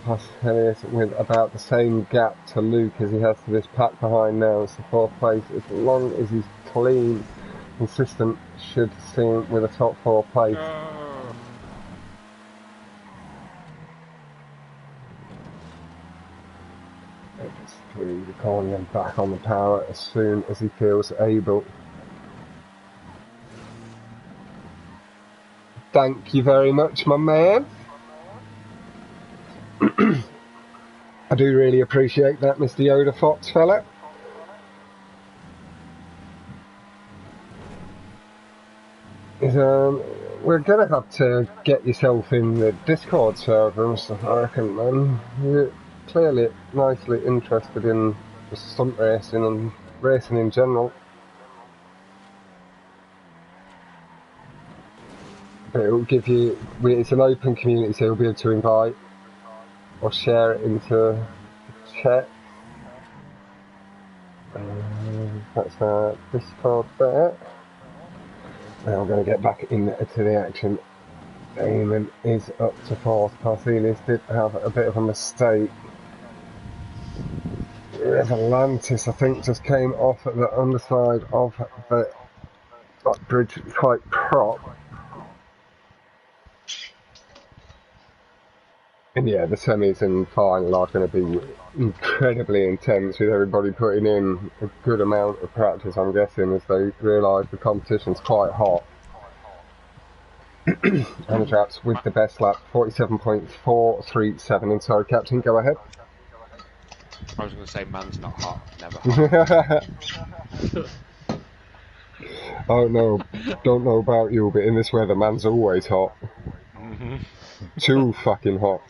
Parselius with about the same gap to Luke as he has to this pack behind now. It's the 4th place. As long as he's clean, consistent, should see him with a top 4 place. Through the corner and back on the power as soon as he feels able. Thank you very much, my man. I do really appreciate that, Mr. Yoda Fox fella. We're gonna have to get yourself in the Discord server and stuff, I reckon, man. You're clearly nicely interested in just stunt racing and racing in general. But it will give you, it's an open community, so you'll be able to invite or share it into chat. That's our Discord there. Now we're going to get back into the action. Damon is up to 4th. Parselius did have a bit of a mistake. Revelantis, I think, just came off at the underside of the bridge type prop. And yeah, the semis and final are going to be incredibly intense with everybody putting in a good amount of practice, I'm guessing, as they realise the competition's quite hot. And the traps with the best lap, 47.437. And sorry, Captain, go ahead. I was going to say, man's not hot, never hot. Don't know about you, but in this weather, man's always hot. Too fucking hot.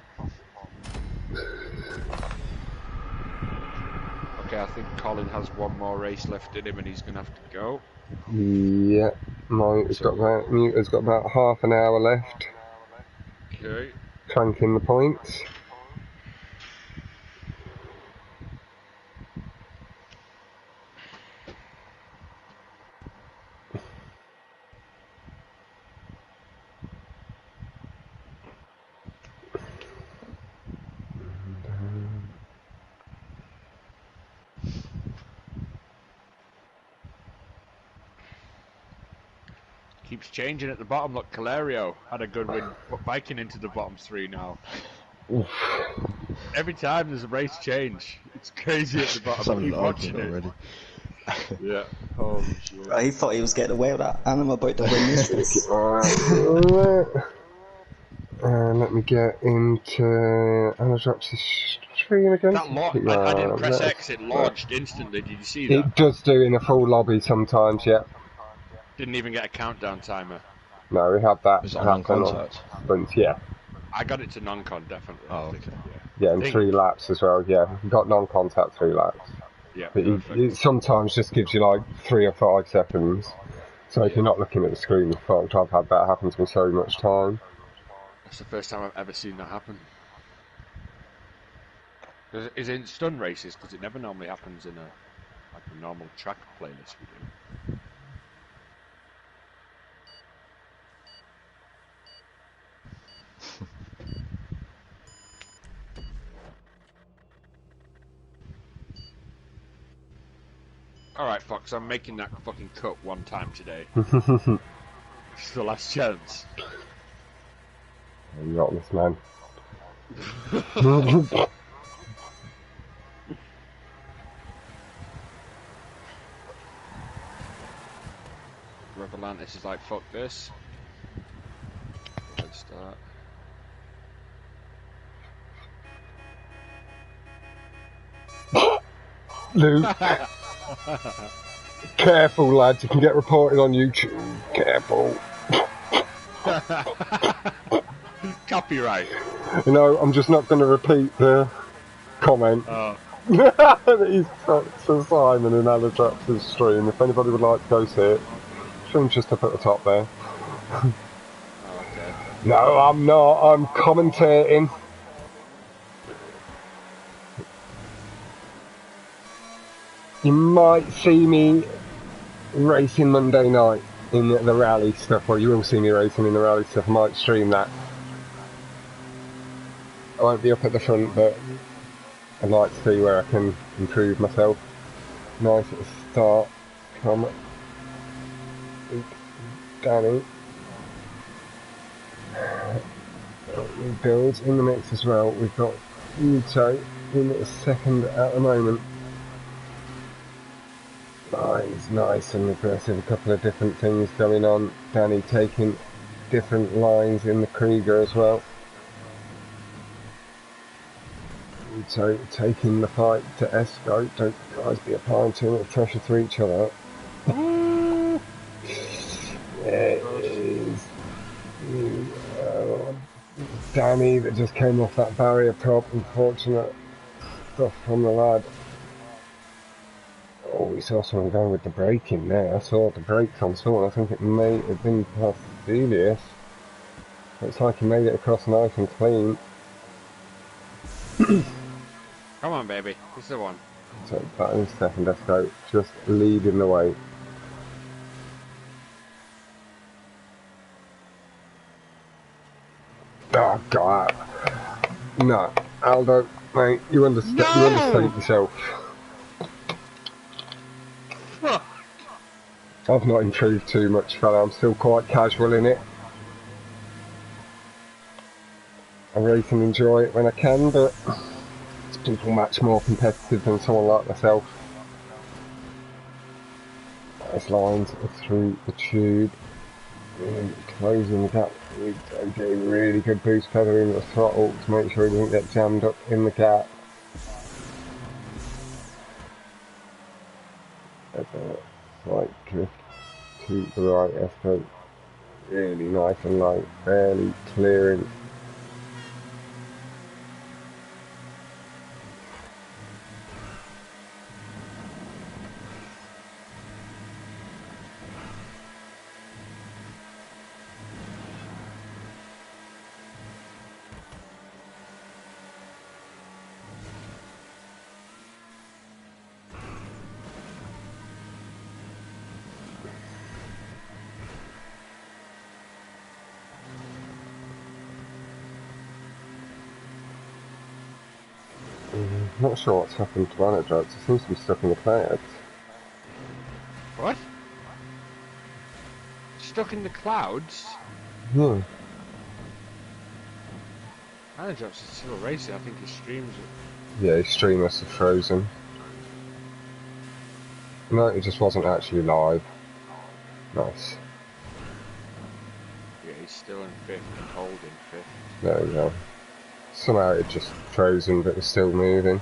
Okay, I think Colin has one more race left in him and he's going to have to go. Yeah, Muta's got about half an hour left. Okay. Cranking the points. Keeps changing at the bottom. Look, Calerio had a good win, biking into the bottom 3 now. Every time there's a race change, it's crazy at the bottom. Keep watching it already. Yeah. Holy shit. He thought he was getting away with that, and I'm about to win this race. Let me get into Anadrop's stream again. That I didn't press X, it launched instantly. Did you see that? It does do in a full lobby sometimes, yeah. Didn't even get a countdown timer. No, we had that. Is it on contact? Yeah. I got it to non-con, definitely. Oh, okay. Yeah, and 3 laps as well, yeah. You got non-contact 3 laps. Yeah, but it sometimes just gives you like 3 or 5 seconds. So if you're not looking at the screen, you're fucked. I've had that happen to me so much time. That's the first time I've ever seen that happen. Is it in stun races? Because it never normally happens in a normal track playlist we do. Alright, Fox, I'm making that fucking cut one time today. It's the last chance. You got this, man. Revelantis is like, fuck this. Let's start. Luke. Careful, lads, you can get reported on YouTube. Careful. Copyright. You know, I'm just not going to repeat the comment. Oh. He's to Simon and Alatrax's stream. If anybody would like to go see it, stream's just up at the top there. Oh, okay. No, I'm not. I'm commentating. You might see me racing Monday night in the rally stuff, or you will see me racing in the rally stuff. I might stream that. I won't be up at the front, but I'd like to see where I can improve myself. Nice at the start from Danny. Builds in the mix as well. We've got Muto in the second at the moment. Lines, nice and aggressive, a couple of different things going on. Danny taking different lines in the Krieger as well. So taking the fight to Esco, don't guys be applying too much pressure to each other. There is Danny that just came off that barrier prop, unfortunate stuff from the lad. Oh, we saw someone going with the braking there. I saw the brakes on someone. I think it may have been past Delius. Looks like he made it across nice and clean. Come on, baby. This is the one. So that in second, let's go. Just leading the way. Oh, God. No, Aldo, mate, you understand yourself. I've not improved too much, fella. I'm still quite casual in it. I race and enjoy it when I can, but it's people much more competitive than someone like myself. Nice lines through the tube. Closing the gap. Getting really good boost pedal in the throttle to make sure he doesn't get jammed up in the gap. There's a slight drift to the right, Esco. Really nice and light, barely clearing. Not sure what's happened to Anadrox. It seems to be stuck in the clouds. What? Stuck in the clouds? Yeah. Anadrox is still racing. I think his streams it. Yeah, his stream must have frozen. No, it just wasn't actually live. Nice. Yeah, he's still in 5th and holding 5th. There we go. Somehow it just frozen, but it's still moving.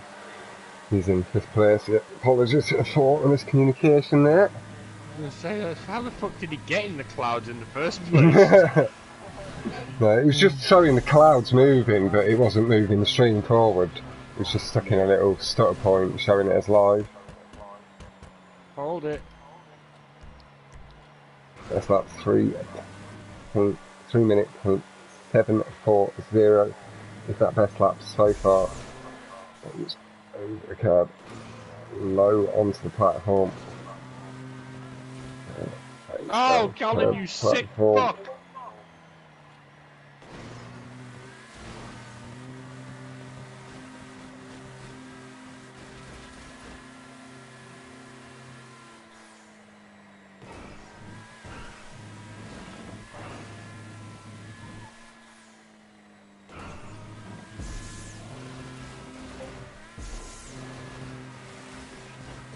He's in 5th place. Yeah, apologies for the miscommunication there. I was going to say, how the fuck did he get in the clouds in the first place? No, it was just showing the clouds moving, but it wasn't moving the stream forward. It was just stuck in a little stutter point, showing it as live. Hold it. That's that 3 minute point 740 is that best lap so far. It's over the curb, low onto the platform. Oh, Colin, you sick fuck!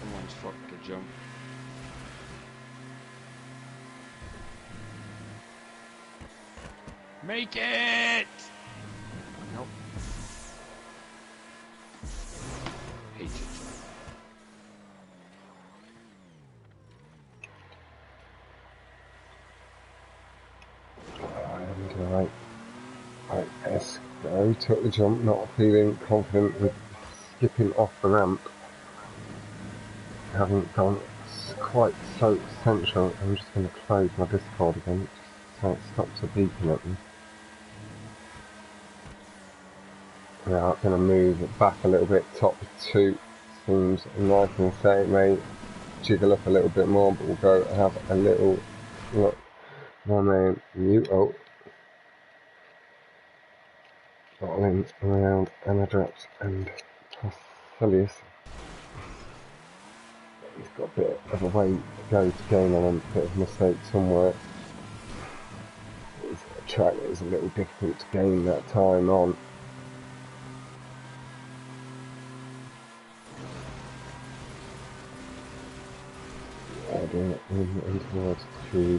Someone's fucked the jump. Make it! Nope. Hate it. Right, Esco took the jump, not feeling confident with skipping off the ramp. Having gone quite so central, I'm just going to close my Discord again, just so it stops the beeping at me. Yeah, I'm going to move it back a little bit, top 2 seems nice and safe, may jiggle up a little bit more, but we'll go have a little look. My man, bottling around Anadrox and Postilius. He's got a bit of a way to go to gain on a bit of a mistake somewhere. It's a track that is a little difficult to gain that time on. In towards the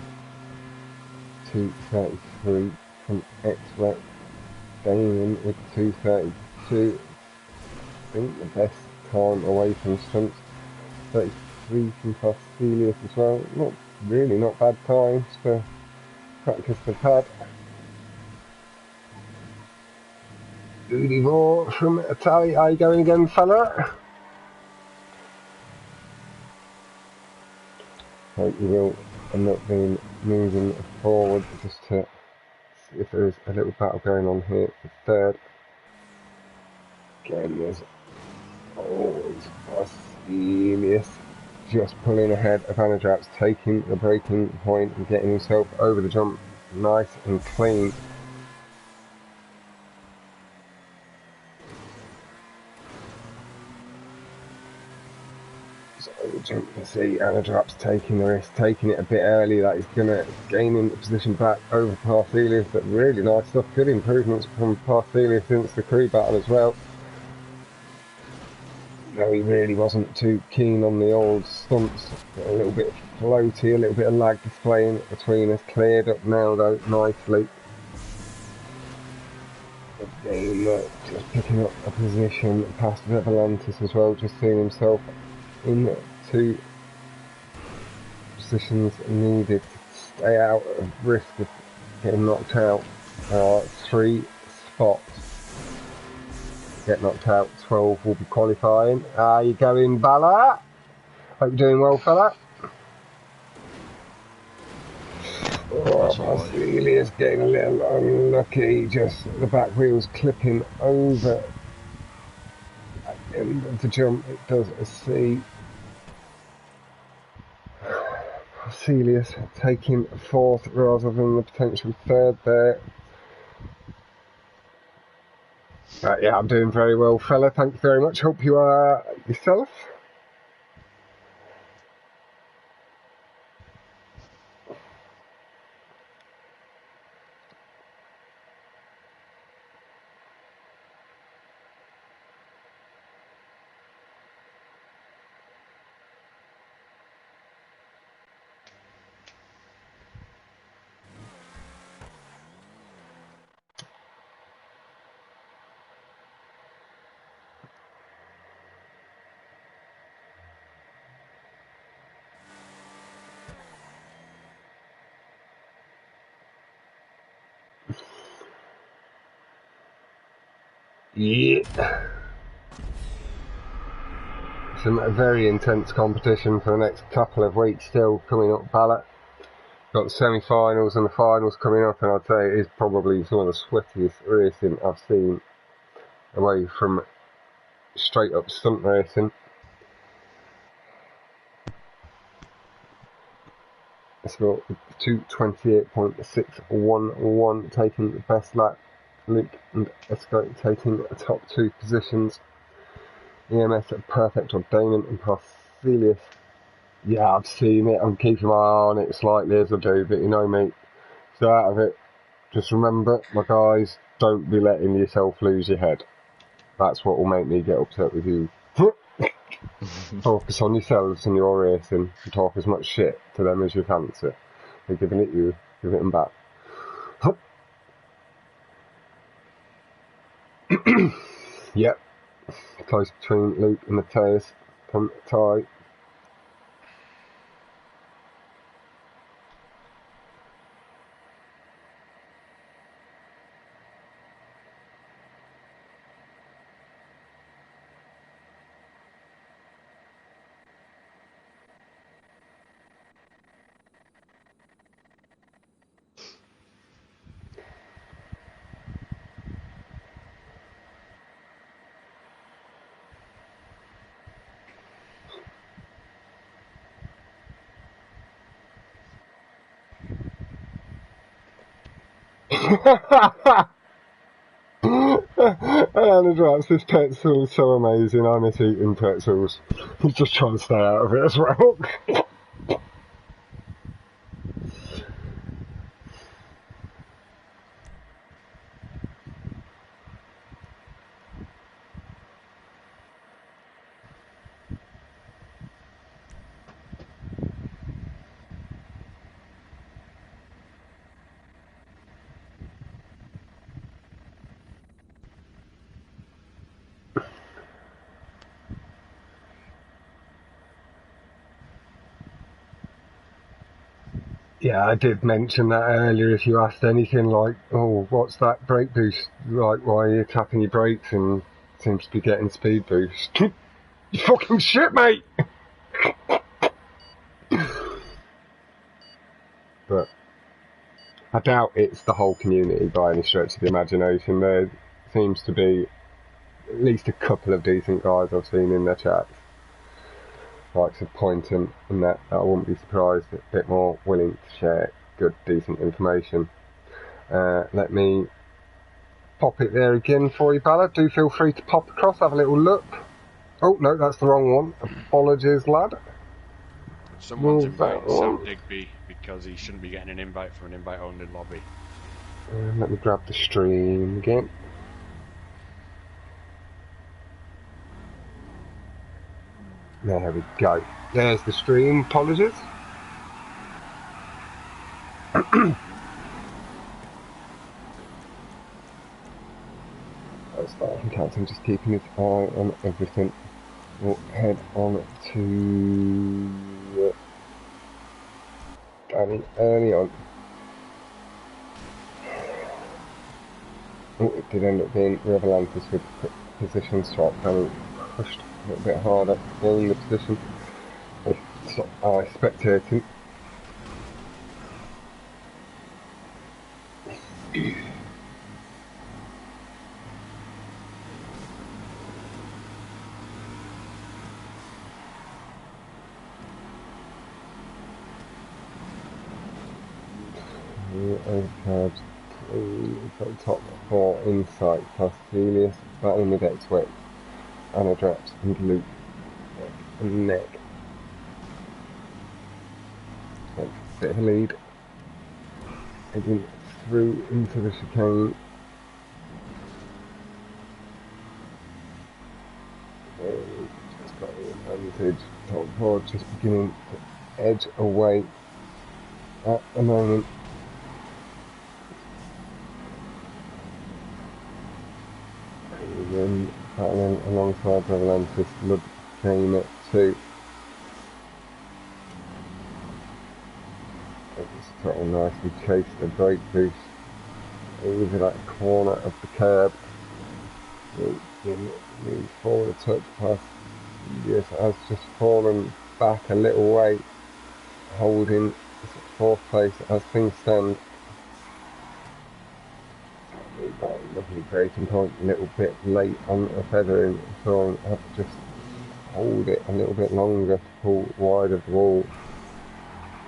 233 from X-Rec. Gaining with 232. I think the best time away from Stunt. 33 from Postilius as well. Not bad times for practice they've had. Duty Raw from Italy. How you going again, fella? Hope you will end up being moving forward just to see if there is a little battle going on here for 3rd. Again, there's always Postilius just pulling ahead of Anadrox, taking the braking point and getting himself over the jump nice and clean. So the jump, you can see Anadrox taking the risk, taking it a bit early. That is going to gain him the position back over Postilius, but really nice stuff, good improvements from Postilius since the crew battle as well. No, he really wasn't too keen on the old stunts. A little bit floaty, a little bit of lag displaying between us. Cleared up now though, nicely. Again, just picking up a position past Vevolantis as well, just seeing himself in 2 positions needed to stay out of risk of getting knocked out. 3 spots. Get knocked out, 12 will be qualifying. How you going, Bala? Hope you're doing well, fella. Oh, Vasilius getting a little unlucky, just the back wheels clipping over at the end of the jump. It does see Vasilius taking 4th rather than the potential 3rd there. Yeah, I'm doing very well, fella. Thank you very much. Hope you are yourself. Yeah. Some very intense competition for the next couple of weeks still coming up, Ballot. Got the semi-finals and the finals coming up, and I'd say it is probably some of the sweatiest racing I've seen away from straight up stunt racing. It's got 2:28.611 taking the best lap. Luke and Esco taking the top 2 positions. EMS at perfect on Damon and Vasilius. Yeah, I've seen it. I'm keeping my eye on it slightly as I do, but you know me. So out of it, just remember, my guys, don't be letting yourself lose your head. That's what will make me get upset with you. Focus on yourselves and your racing and talk as much shit to them as you fancy. They're giving it you, give it them back. Yep. Close between Luke and Matthias. Tie. And drops, this pretzel is so amazing. I miss eating pretzels. He's just trying to stay out of it as well. Yeah, I did mention that earlier. If you asked anything like, oh, what's that brake boost? Like, why are you tapping your brakes and seems to be getting speed boost? You fucking shit, mate! But I doubt it's the whole community by any stretch of the imagination. There seems to be at least a couple of decent guys I've seen in their chats. Likes of Poynton and that I wouldn't be surprised, a bit more willing to share good, decent information. Let me pop it there again for you, Ballard. Do feel free to pop across, have a little look. Oh, no, that's the wrong one. Apologies, lad. Someone's inviting Sam Digby because he shouldn't be getting an invite for an invite-only lobby. Let me grab the stream again. There we go. There's the stream. Apologies. Captain just keeping his eye on everything. We'll head on to Danny early on. Oh, it did end up being Revelantis with quick position swap. Danny pushed a little bit harder, in the position. So I spectating. Overcarbs, top 4 insight plus Helios, battling with X-Wix, Anadraps and Luke, and neck. So, bit of a lead. Heading through into the chicane. Just got the advantage. Top 4 just beginning to edge away at the moment. And then alongside Revelantis, Lud came at 2. Just throttle nicely, chased a brake boost over that corner of the curb. Move forward a touch past. Yes, has just fallen back a little way, holding 4th place as things stand. Lovely braking point, a little bit late on the feathering, so I have to just hold it a little bit longer to pull wide of the wall.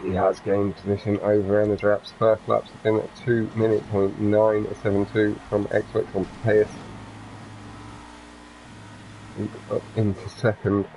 He has gained position over Anadraps. First laps have been at 2:09.72 from X-Wix on pace. Up into second.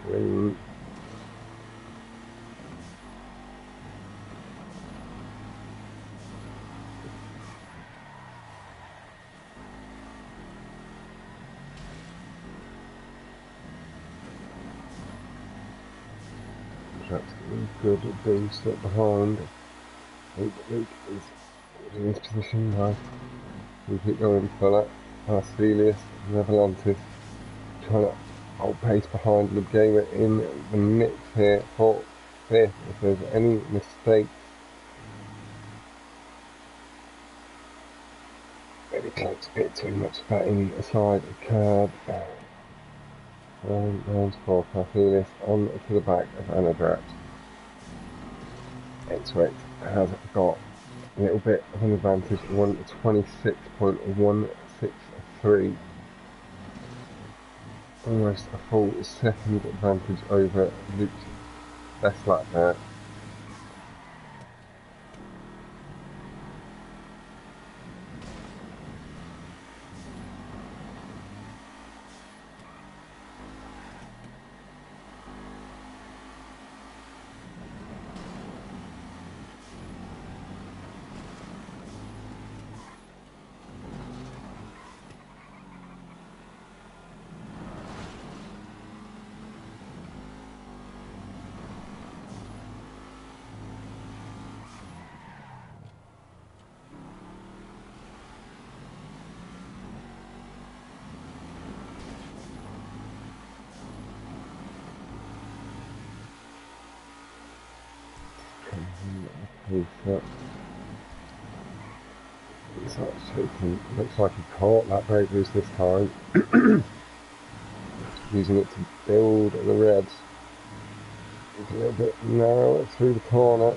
Green. That's good boost up behind. Luke is in his position now. We keep going for that. Past Helios, Revelantis, trying to hold pace behind Lubgamer in the mix here for 5th. If there's any mistakes, maybe close a bit too much that inside the curb. Round 4 past Helios on to the back of Anadraps. X-Wix has got a little bit of an advantage, 126.163. Almost a full second advantage over Luke's best lap there. Looks like he caught that brake boost this time. Using it to build the revs. It's a little bit narrower through the corner.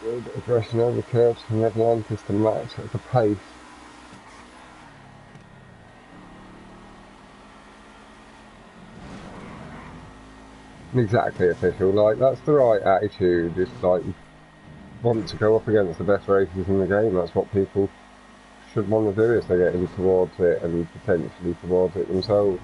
Good aggression over the curves from Revelantis to match at the pace. Exactly official, like that's the right attitude, just like want to go up against the best racers in the game. That's what people should want to do if they get in towards it and potentially towards it themselves.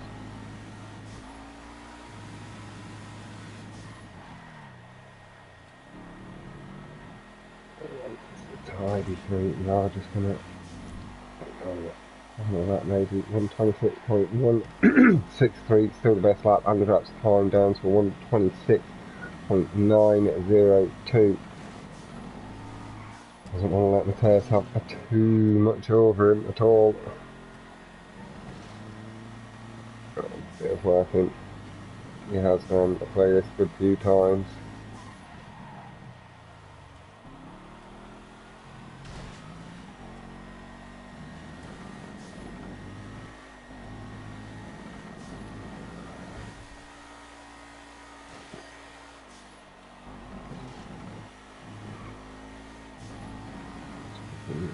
It's a tidy 3 yards, just gonna that maybe 126.163, still the best lap. Underdraft's time down to 126.902. Doesn't want to let Matthias have too much over him at all. Got a bit of working. He has gone to play this a good few times.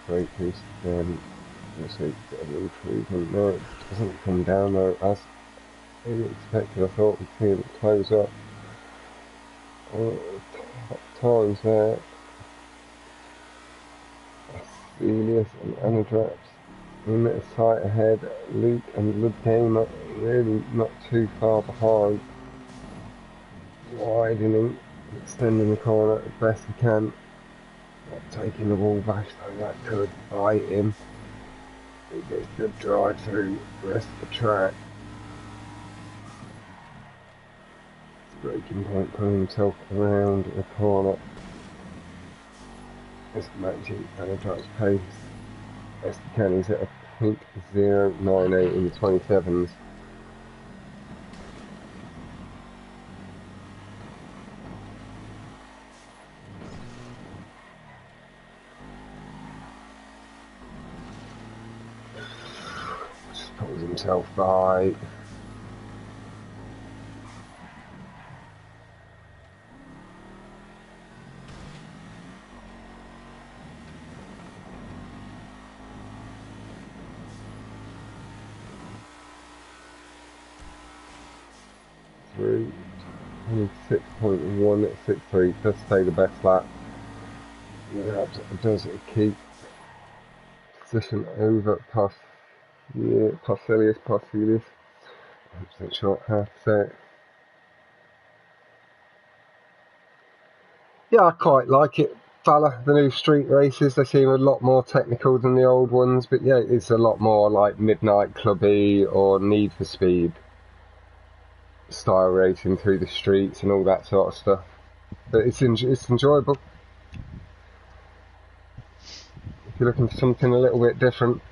Great piece. Let's see, bit of improvement. No, it doesn't come down though as expected. I thought we'd see it close up. Top times there. Celius and Anadrax in a sight ahead. Luke and Ludgame are really not too far behind. Widening, extending the corner as best he can. Not taking the wall back, so that could bite him. He gets good drive through the rest of the track. Breaking point, pulling himself around the corner. Just matching Anadrax's pace. Best he can, he's at a .098 in the 27s. Just pulls himself by. Through 26.163, does stay the best lap. That does keep position over Celius. 100% short half set. Yeah, I quite like it, fella. The new street races, they seem a lot more technical than the old ones, but yeah, it's a lot more like Midnight Clubby or Need for Speed style racing through the streets and all that sort of stuff. But it's enjoyable. If you're looking for something a little bit different.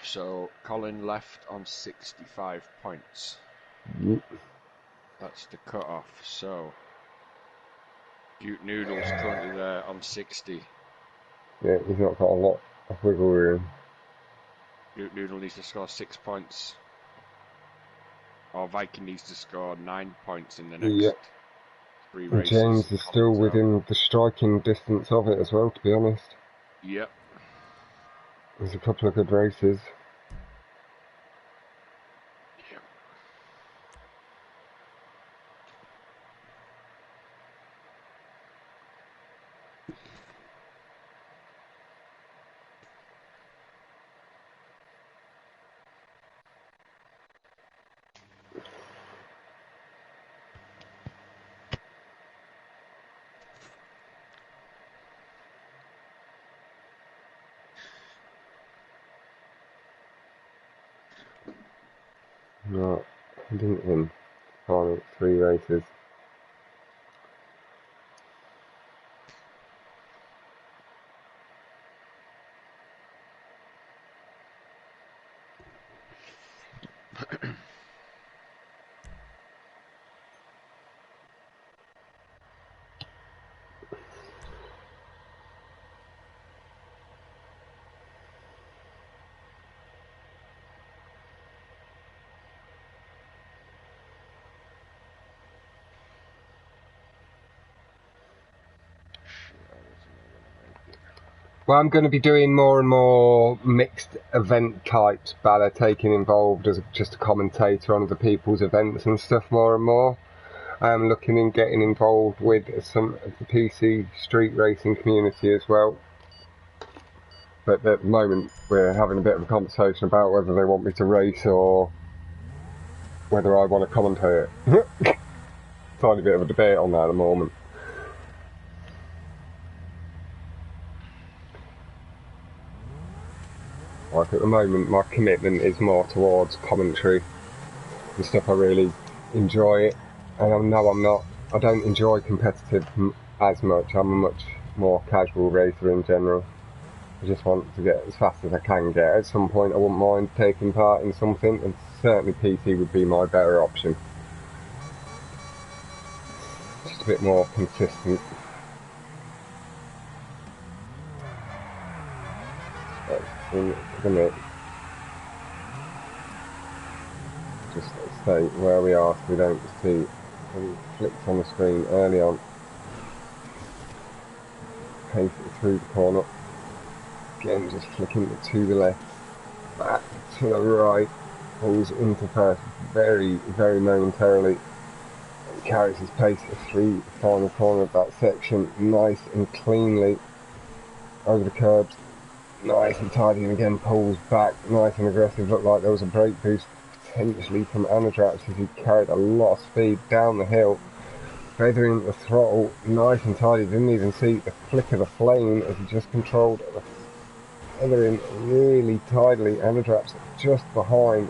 So Colin left on 65 points. Yep. That's the cut-off. So Duke Noodle's currently there on 60. Yeah, he's not got a lot of wiggle room. Duke Noodle needs to score 6 points. Or Viking needs to score 9 points in the next 3 races. James is still within the striking distance of it as well, to be honest. Yep. There's a couple of good races. Yep. No, he didn't win final 3 races. Well, I'm going to be doing more and more mixed event types, Bala, taking involved as just a commentator on other people's events and stuff more and more. I'm looking and getting involved with some of the PC street racing community as well. But at the moment, we're having a bit of a conversation about whether they want me to race or whether I want to commentate it. Tiny bit of a debate on that at the moment. Like at the moment, my commitment is more towards commentary and stuff. I really enjoy it, and I don't enjoy competitive as much. I'm a much more casual racer in general. I just want to get as fast as I can get. At some point I wouldn't mind taking part in something, and certainly PT would be my better option. Just a bit more consistent. Just stay where we are so we don't see any flicks on the screen early on. Pace it through the corner. Again, just flicking to the left, back to the right, pulls into first very, very momentarily, and carries his pace through the final corner of that section, nice and cleanly over the curbs, nice and tidy, and again pulls back, nice and aggressive. Looked like there was a brake boost potentially from Anadrax as he carried a lot of speed down the hill, feathering the throttle, nice and tidy. Didn't even see the flick of the flame as he just controlled the feathering really tidily. Anadrax just behind.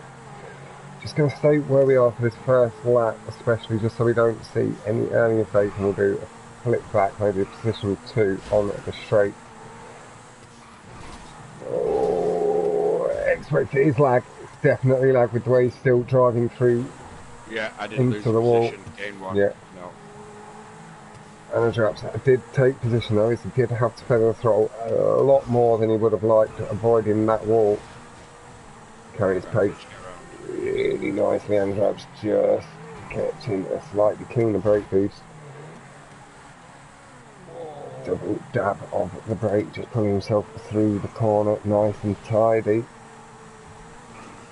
Just going to stay where we are for this first lap, especially just so we don't see any early mistakes, and we'll do a flip back, maybe a position 2 on the straight. Oh, expect it is lag. It's definitely lag with the way he's still driving through. Yeah, I didn't lose the wall. Gain 1. Yeah. No. Anadrax did take position though, as he did have to feather the throttle a lot more than he would have liked, avoiding that wall. Carried his pace really nicely. Anadrax just kept in a slightly cleaner brake boost. Double dab of the brake, just pulling himself through the corner, nice and tidy.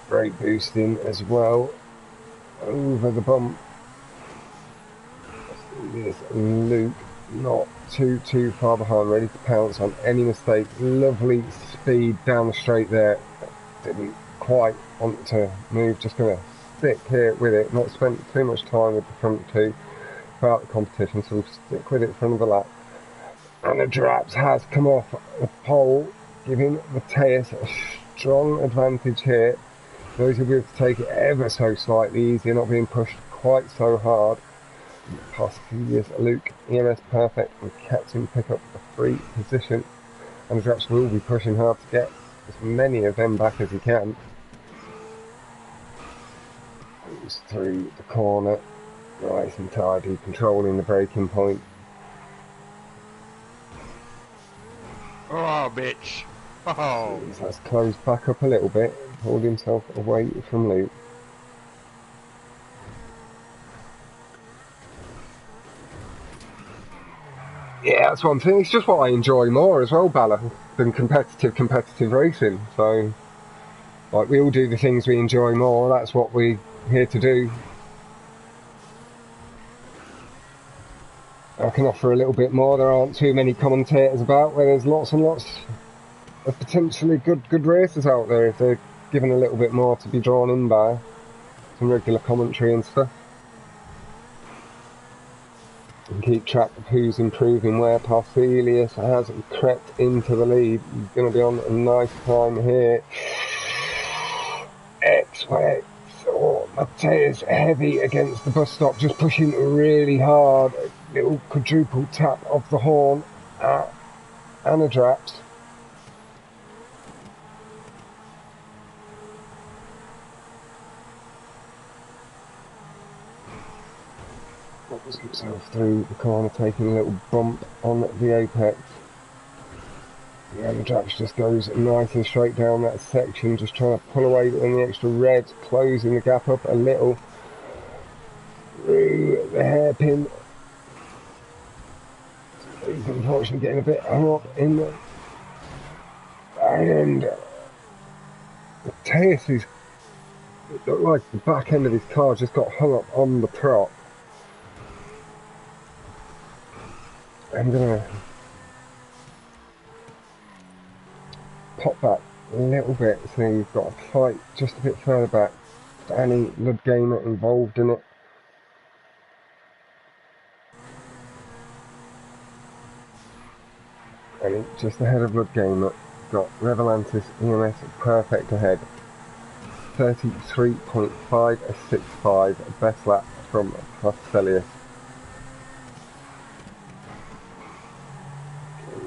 Brake boosting as well, over the bump. This Luke not too far behind, ready to pounce on any mistake. Lovely speed down the straight there. Didn't quite want to move, just going to stick here with it. Not spent too much time with the front 2 throughout the competition, so we'll stick with it for another lap. And the Draps has come off the pole, giving Mateus a strong advantage here. Those who will be able to take it ever so slightly easier, not being pushed quite so hard. In the past few years, Luke, EMS perfect, and kept him pick up the free position. And the Draps will be pushing hard to get as many of them back as he can. Goes through the corner, nice and tidy, controlling the braking point. Oh, bitch! Oh! That's closed back up a little bit, pulled himself away from Luke. Yeah, that's one thing. It's just what I enjoy more as well, Bala, than competitive racing. So, like, we all do the things we enjoy more. That's what we're here to do. I can offer a little bit more. There aren't too many commentators about where there's lots and lots of potentially good racers out there if they're given a little bit more to be drawn in by some regular commentary and stuff. And keep track of who's improving where. Parcelius has crept into the lead. He's going to be on a nice climb here. X-Wax. Oh, Mateus heavy against the bus stop, just pushing really hard. A little quadruple tap of the horn at Anadrax. Pulls himself through the corner, taking a little bump on the apex. The Anadrax just goes nice and straight down that section, just trying to pull away on the extra reds, closing the gap up a little through the hairpin. He's unfortunately getting a bit hung up in the And Teus, it looked like the back end of his car just got hung up on the prop. I'm gonna pop back a little bit so you've got a fight just a bit further back. Danny Ludgamer involved in it. And just ahead of Ludgamer, got Revelantis EMS perfect ahead. 33.565, best lap from Celius.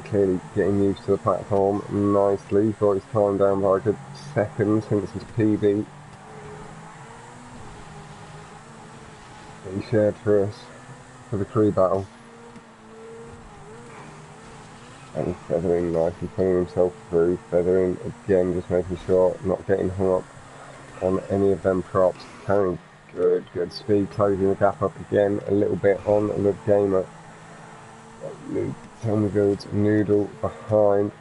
Clearly getting used to the platform nicely. Got his time down by a good second since his PB that he shared for us for the crew battle. And feathering nicely, pulling himself through, feathering again, just making sure not getting hung up on any of them props. Carrying good speed, closing the gap up again a little bit on the gamer. Tomgood's Noodle behind.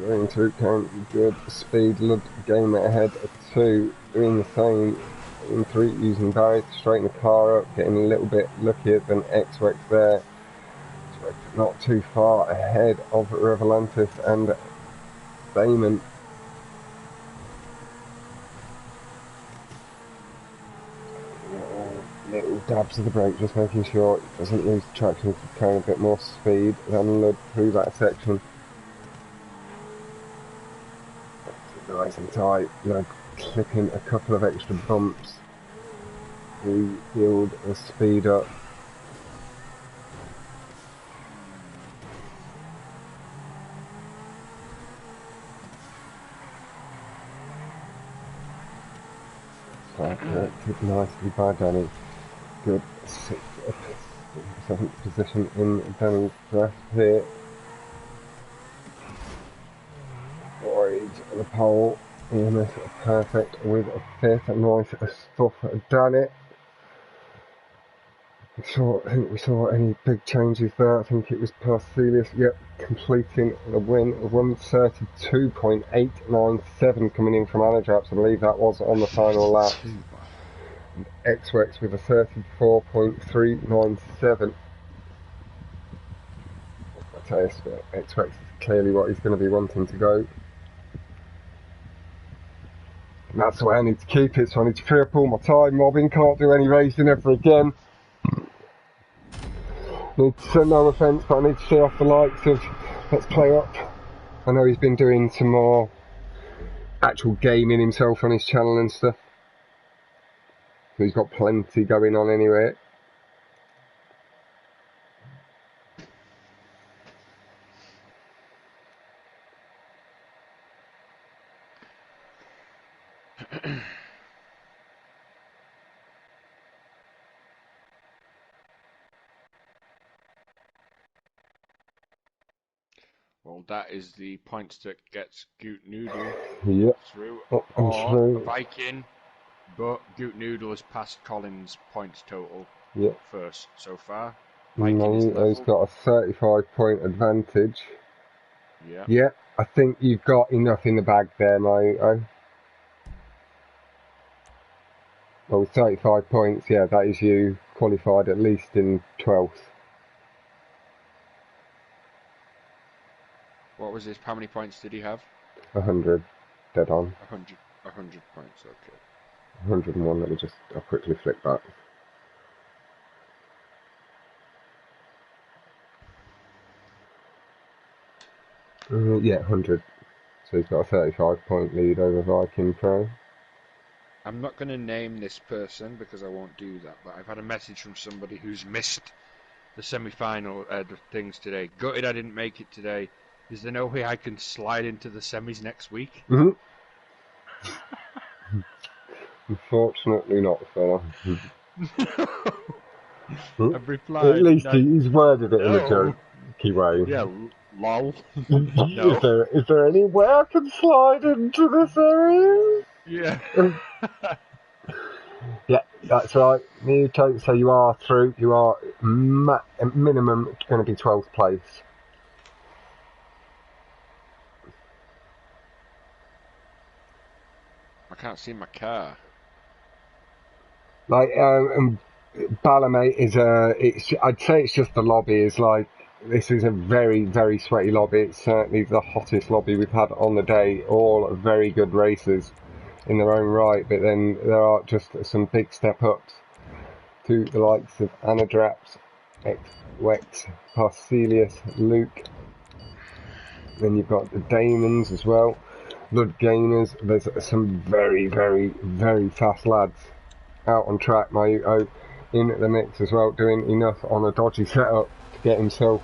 Into count good speed, Gamer ahead of 2, doing the same in 3, using barriers to straighten the car up, getting a little bit luckier than X-Wex there. Not too far ahead of Revelantis and Damon. Little dabs of the brake, just making sure it doesn't lose traction, carrying a bit more speed than Lud through that section. Nice and tight, clipping a couple of extra bumps. We build the speed up. Corrected nicely by Danny. Good 7th position in Danny's grasp here. Void the pole. EMS perfect with a 5th. Nice stuff done it. I think we saw any big changes there. I think it was Parcelius, yep, completing the win. 132.897 coming in from Anadraps. I believe that was on the final lap. And X-Wex with a 34.397. I tell you, X-Wex is clearly what he's going to be wanting to go. And that's the way I need to keep it, so I need to free up all my time. Robin can't do any racing ever again. Need to, no offence, but I need to see off the likes of Let's Play Up. I know he's been doing some more actual gaming himself on his channel and stuff. So he's got plenty going on anyway. Well, that is the points that gets Goot Noodle through, through. Viking, but Goot Noodle has passed Colin's points total first so far. He's got a 35-point advantage. Yeah, I think you've got enough in the bag there, mate. Well, with 35 points, yeah, that is you qualified at least in 12th. What was his? How many points did he have? 100, dead on. 100 points, okay. 101, I'll quickly flick back. Yeah, 100. So he's got a 35-point lead over Viking Pro. I'm not going to name this person because I won't do that, but I've had a message from somebody who's missed the semi-final things today. Gutted I didn't make it today. Is there no way I can slide into the semis next week? Unfortunately not, fella. I've replied. At least he's worded it in a No. jokey way. Yeah, lol. No. Is there any way I can slide into this area? Yeah. Yeah, that's right. Muto, so you are through. You are minimum going to be 12th place. I can't see my car. Like, Balamate is I'd say it's just the lobby. Is like, this is a very, very sweaty lobby. It's certainly the hottest lobby we've had on the day. All very good races in their own right, but then there are just some big step ups to the likes of Anadraps, Wex, Parcelius, Luke. Then you've got the Damons as well, Lud Gainers. There's some very, very, very fast lads out on track. Mayuto in the mix as well, doing enough on a dodgy setup to get himself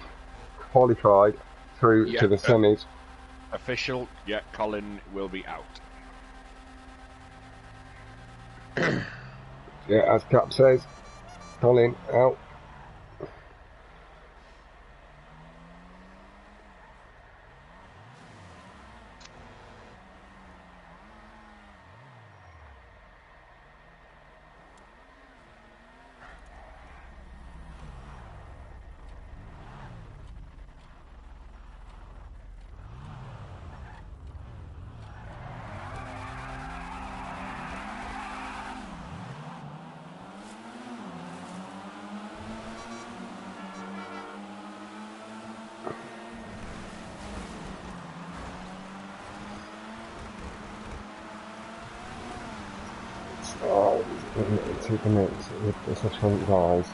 qualified through to the semis. Official, Colin will be out. Yeah, as Cap says, Colin out. Into the mix with the front guys.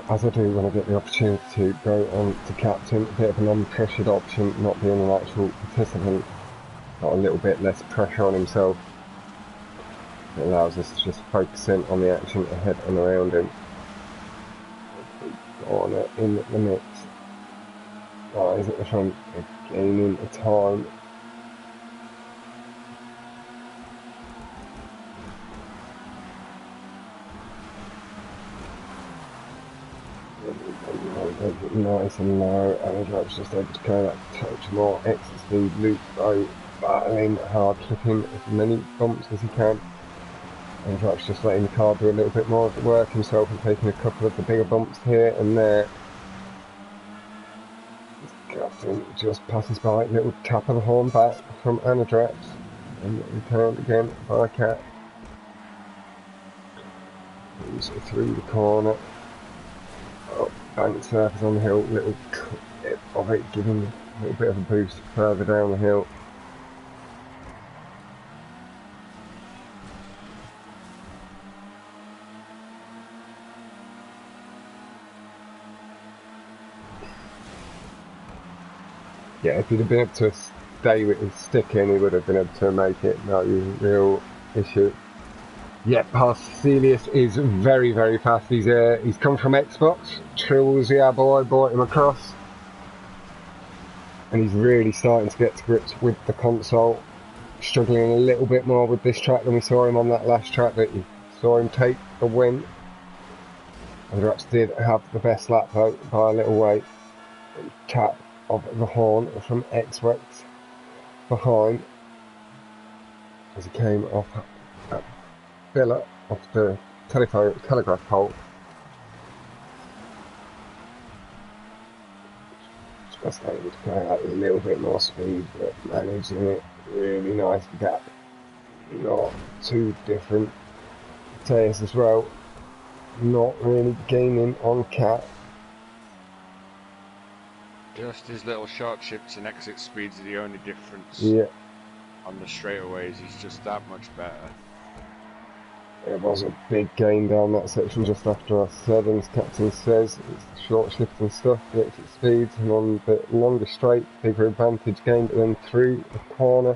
As I do when I get the opportunity to go on to captain, a bit of an unpressured option, not being an actual participant, got a little bit less pressure on himself. It allows us to just focus in on the action ahead and around him. On it in the mix. Guys at the front are gaining the time. Nice and low, and Drap's just able to carry that touch more. Exit speed, Luke though battling hard, clipping as many bumps as he can. And Drap's just letting the car do a little bit more of the work himself and taking a couple of the bigger bumps here and there. Captain just passes by, little tap of the horn back from Anadraps, and returned again by Cat. Moves through the corner. Oh, bank surface on the hill, little clip of it, giving a little bit of a boost further down the hill. Yeah, if he'd have been able to stay with his stick in, he would have been able to make it. No real issue. Yeah, Parcelius is very, very fast. He's come from Xbox. Trills, our boy, brought him across. And he's really starting to get to grips with the console. Struggling a little bit more with this track than we saw him on that last track, but you saw him take the win. Anadraps did have the best lap though, by a little way. Tap of the horn from Xbox behind as he came off that pillar off the telegraph pole. Just able to play out a little bit more speed, but managing it really nice gap. Not too different. Tejas as well, not really gaining on Cat. Just his little short shifts and exit speeds are the only difference. Yeah. On the straightaways, he's just that much better. It was a big gain down that section just after I said, and as Captain says, it's the short shifting stuff, the exit speeds, and on the longer straight, bigger advantage gained, and then through the corner,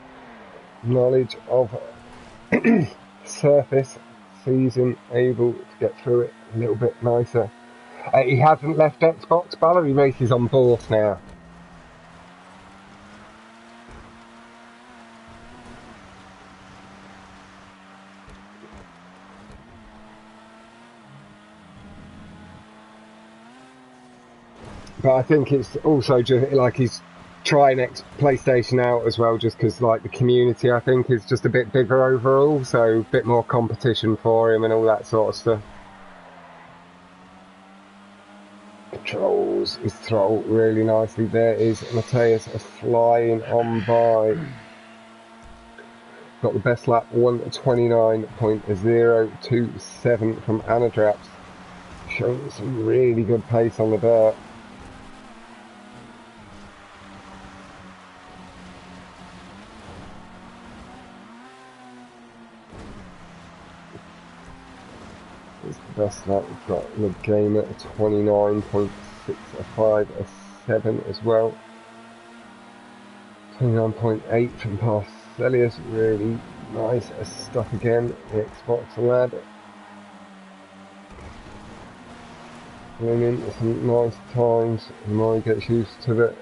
knowledge of surface, sees him able to get through it a little bit nicer. He hasn't left Xbox, Ballery races on both now. But I think it's also just like he's trying PlayStation out as well, just because like the community I think is just a bit bigger overall, so a bit more competition for him and all that sort of stuff. Controls his throttle really nicely. There is Mateus flying on by. Got the best lap, 1:29.027 from Anadraps, showing some really good pace on the dirt. It's the best lap. We've got the game at 29.657 as well. 29.8 from Parcelius, really nice stuff again, the Xbox lad. Going into some nice times. The more he gets used to the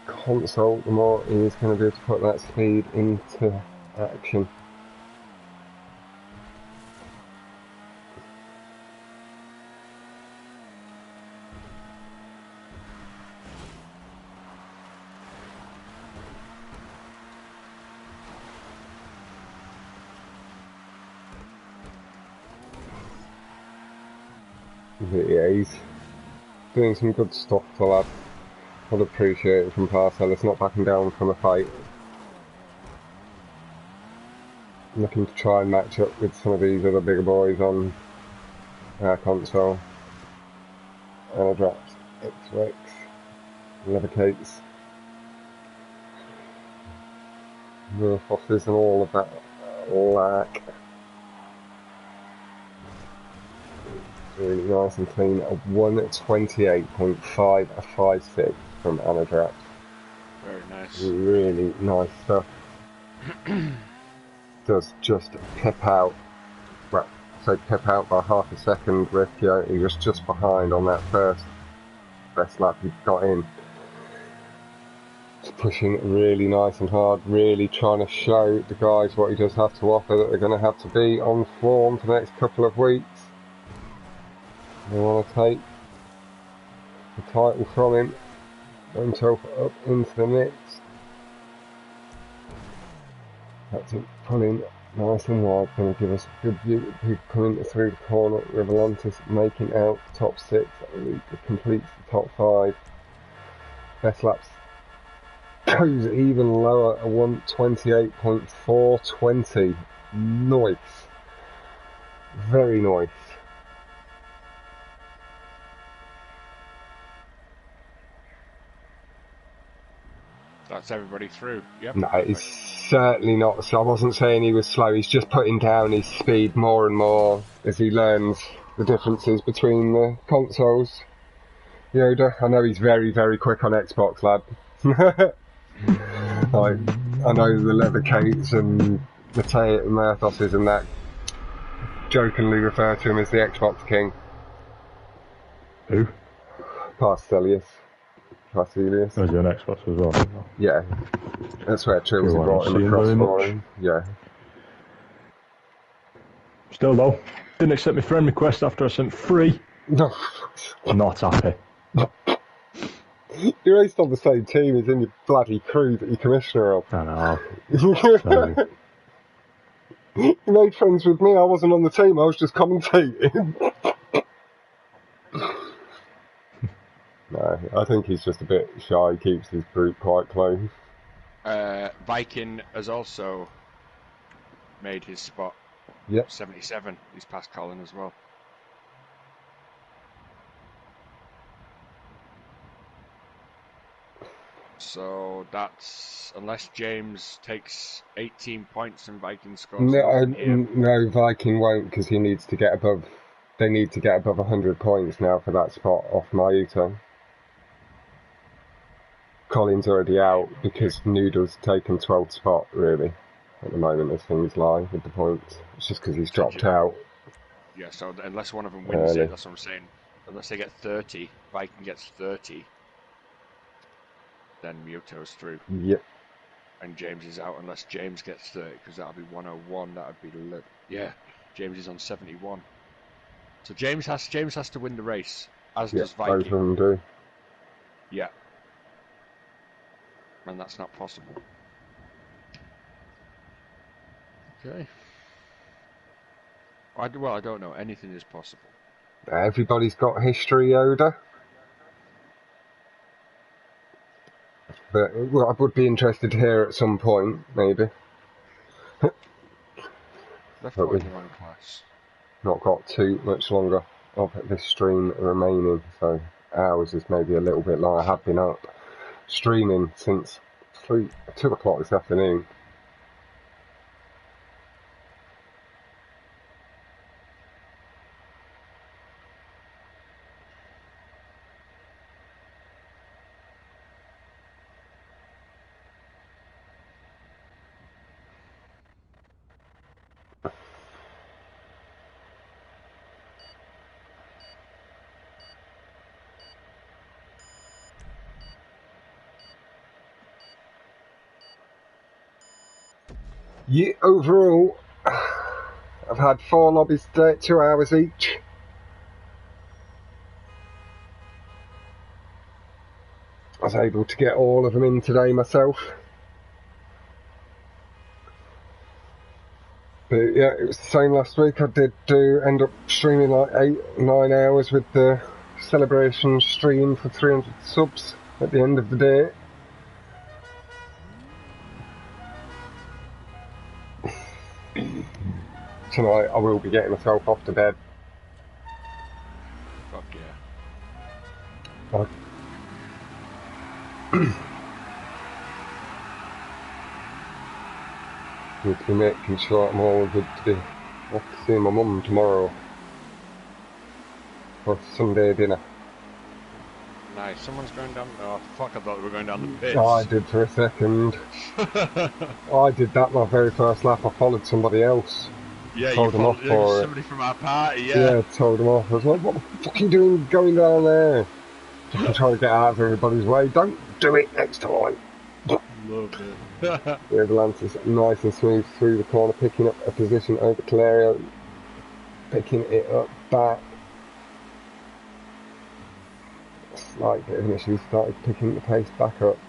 console, the more he is going to be able to put that speed into action. But yeah, he's doing some good stuff, the lad. I'd appreciate it from Parcellus, not backing down from a fight. Looking to try and match up with some of these other bigger boys on our console. Anadraps, X-Rex, Levicates, Murphosses and all of that lack. Really nice and clean. A 1:28.556 from Anadraps. Very nice. Really nice stuff. Does just pip out. Well, say pip out by half a second. Riccio, he was just behind on that first best lap he got in. Just pushing really nice and hard. Really trying to show the guys what he does have to offer. That they're going to have to be on form for the next couple of weeks. They want to take the title from him, get himself up into the mix. That's it, pulling nice and wide, going to give us a good view of people coming through the corner. Revelantis making out the top 6, Luke completes the top 5. Best laps goes even lower, a 1:28.420. Nice. Very nice. That's everybody through. Yep. No, he's certainly not. So I wasn't saying he was slow. He's just putting down his speed more and more as he learns the differences between the consoles. Yoda, I know he's very, very quick on Xbox, lad. I know the Leathercates and Mateo Murthoses and that jokingly refer to him as the Xbox King. Who? Parcelius. Oh, is he on Xbox as well? Yeah. That's where Trills brought him across for him. Yeah. Still though, didn't accept my friend request after I sent 3. No. Not happy. You raced on the same team as in your bloody crew that you're commissioner of. I know. You made friends with me, I wasn't on the team, I was just commentating. No, I think he's just a bit shy, he keeps his group quite close. Viking has also made his spot. Yep. 77, he's past Colin as well. So that's, unless James takes 18 points and Viking scores. No, Viking won't, because he needs to get above. They need to get above 100 points now for that spot off Mayuto. Colin's already out because Noodle's taken 12th spot, really, at the moment as things lie with the points. It's just because he's dropped out. Yeah, so unless one of them wins it, that's what I'm saying. Unless they get 30, Viking gets 30. Then Muto's through. Yep. And James is out unless James gets 30, because that'll be 101. That would be yeah. James is on 71. So James has to win the race, as does Viking. Both of them do. Yeah. And that's not possible. Okay. Well, I don't know. Anything is possible. Everybody's got history, Yoda. But well, I would be interested to hear at some point, maybe. Left But or in we've the wrong class. not got too much longer of this stream remaining, so ours is maybe a little bit long. I have been up streaming since 2 o'clock this afternoon. Yeah, overall, I've had 4 lobbies today, 2 hours each. I was able to get all of them in today myself. But yeah, it was the same last week. I did end up streaming like 8-9 hours with the celebration stream for 300 subs at the end of the day. Tonight I will be getting myself off to bed. Fuck yeah. Need to be making sure I'm all good to be off to see my mum tomorrow for Sunday dinner. Nice. Someone's going down. Oh fuck! I thought we were going down the pits. I did for a second. I did that my very first lap. I followed somebody else. Yeah, told you them off for somebody from our party. Yeah, told them off. I was like, what the fuck are you doing going down there? Just trying to get out of everybody's way. Don't do it next time. Love it. The Avalanche is nice and smooth through the corner, picking up a position over Calerio, picking it up back. Slight bit of an issue, started picking the pace back up.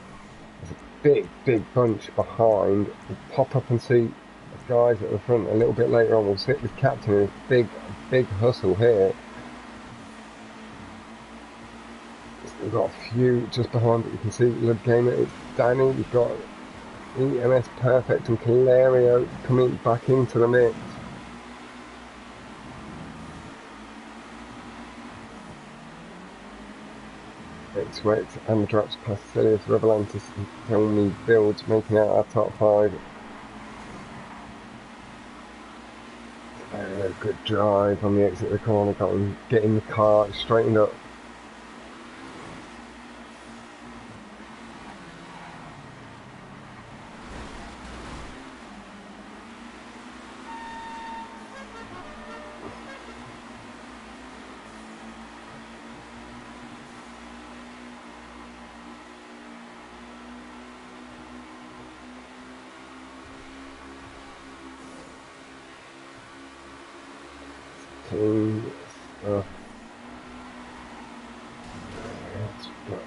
There's a big bunch behind. We'll pop up and see the guys at the front a little bit later on. We'll sit with Captain in a big hustle here. We've got a few just behind, but you can see Lud Gamer, it's Danny, we've got EMS Perfect and Calerio coming back into the mix. X-Wex, Amdrax, Pastelius, Revelantis and Tony Builds making out our top 5. Good drive on the exit of the corner, getting the car straightened up.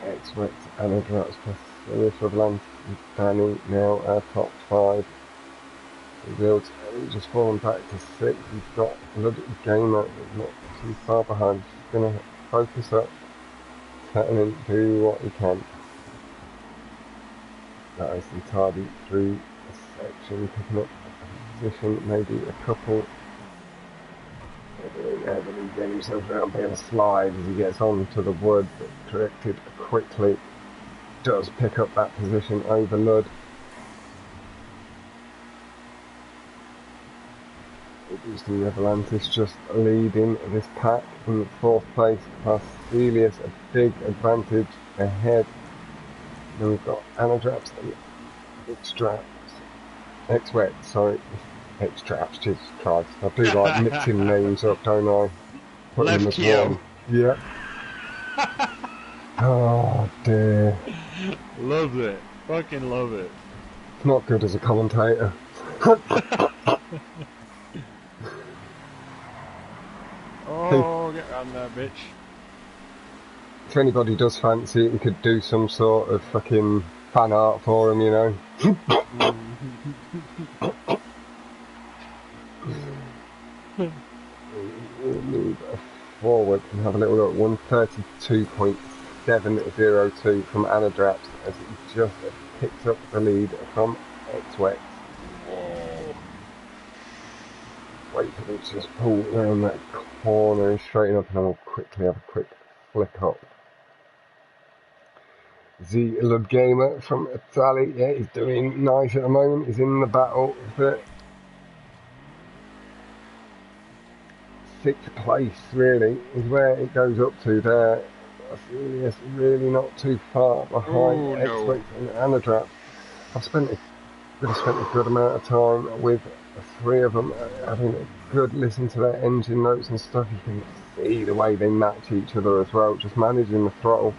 X-Wex, Anadrax, Pastelius, Revelantis and Danny now our top 5. Builds just fallen back to 6. We've got Lud Gamer not too far behind. Just gonna focus up, settle in, do what he can. Nice and tidy through a section, picking up a position, maybe a couple. But he's getting himself around a bit of a slide as he gets on to the wood, but corrected quickly. Does pick up that position over Lud. Houston Revelantis just leading this pack in 4th place, past Celius, a big advantage ahead. Then we've got Anadraps and X-Wex, sorry, X-Traps, Jesus Christ. I do like mixing names up, don't I? Putting them as one. Yeah. Oh dear. Love it. Fucking love it. Not good as a commentator. Oh, get around there, bitch. if anybody does fancy it, we could do some sort of fucking fan art for him, you know. We'll move forward and have a little look. 132.702 from Anadraps as he just picks up the lead from X-Wex. Wait for them to just pull around that corner and straighten up, and I'll quickly have a quick flick up. The Ludgamer from Italy, yeah, he's doing nice at the moment. He's in the battle for 6th place, really, is where it goes up to there. It's really not too far behind X-Wex and Anadrap. I've spent a good amount of time with the 3 of them, having a good listen to their engine notes and stuff. You can see the way they match each other as well, just managing the throttle.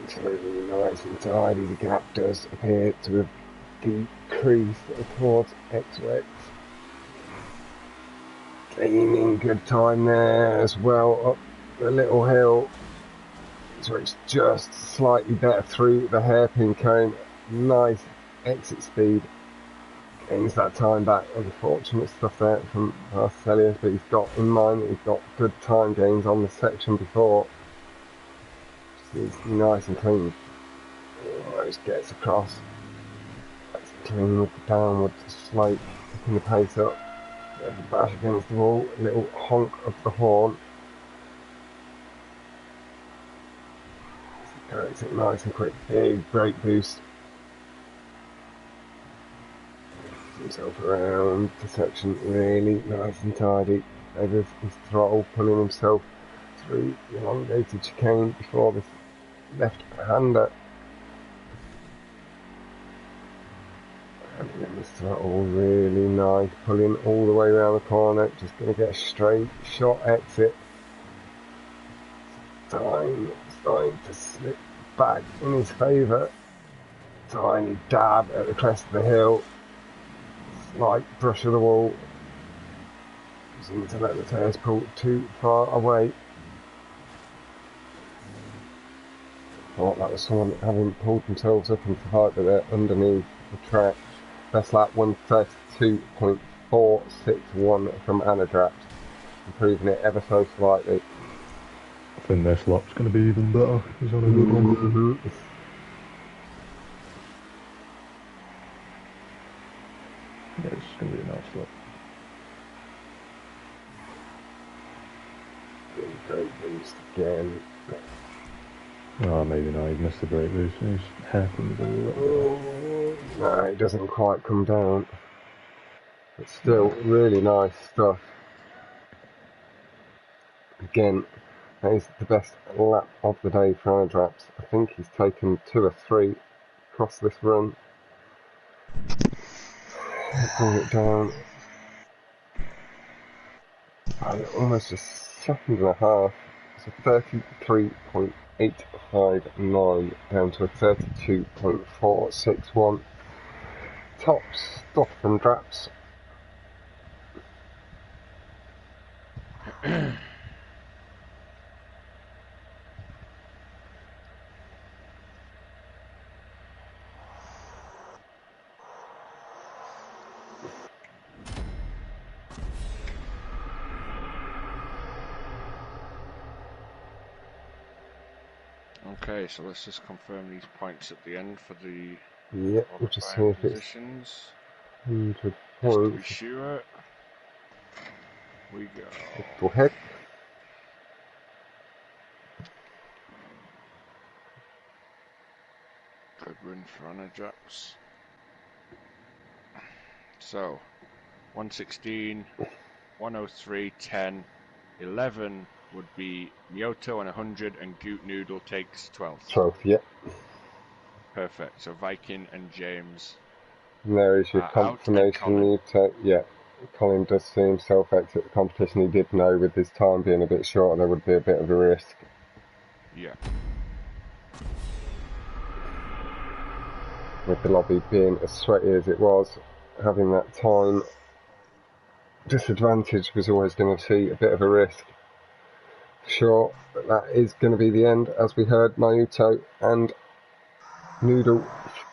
It's really nice and tidy. The gap does appear to have decreased towards X-Wex. Gaining good time there as well up the little hill, so it's just slightly better through the hairpin cone. Nice exit speed, gains that time back. Unfortunate stuff there from Marcelius, but he's got in mind that he's got good time gains on the section before. Just needs to be nice and clean. Almost gets across. That's clean with the downward slope, picking the pace up. Bash against the wall, a little honk of the horn. Corrects it nice and quick, big brake boost. Gets himself around the section really nice and tidy. Feathers his throttle, pulling himself through the elongated chicane before this left-hander. Handling this throttle really nice, pulling all the way around the corner, just going to get a straight shot exit. Time starting to slip back in his favour. Tiny dab at the crest of the hill, slight brush of the wall. Seems to let the tyres pull too far away. Thought that was someone having pulled themselves up into the fact that they're underneath the track. Best lap 132.461 from Anadrapt, improving it ever so slightly. I think this lap's going to be even better. He's on a good one. Yeah, it's going to be a nice lap. Great boost again. Oh, maybe not. He's missed the brake boost. He's hairpinned a little bit. No, it doesn't quite come down. But still, really nice stuff. Again, that is the best lap of the day for Anadraps. I think he's taken 2 or 3 across this run. Bring it down. Almost a second and a half. So 33.859 down to a 32.461. Top stuff from Draps. Okay, so let's just confirm these points at the end for the we'll just see if positions. it's 100 Just to be points. sure. We go. Go ahead. Good run for Anadraps. So, 116, 103, 10, 11 would be Miyoto and 100, and Goot Noodle takes 12th. 12th, yeah. Perfect. So Viking and James. And there is your confirmation. You take, yeah. Colin does see himself exit the competition. He did know with his time being a bit shorter there would be a bit of a risk. Yeah. with the lobby being as sweaty as it was, having that time disadvantage was always going to see a bit of a risk. Sure, but that is going to be the end. As we heard, Mayuto and Noodle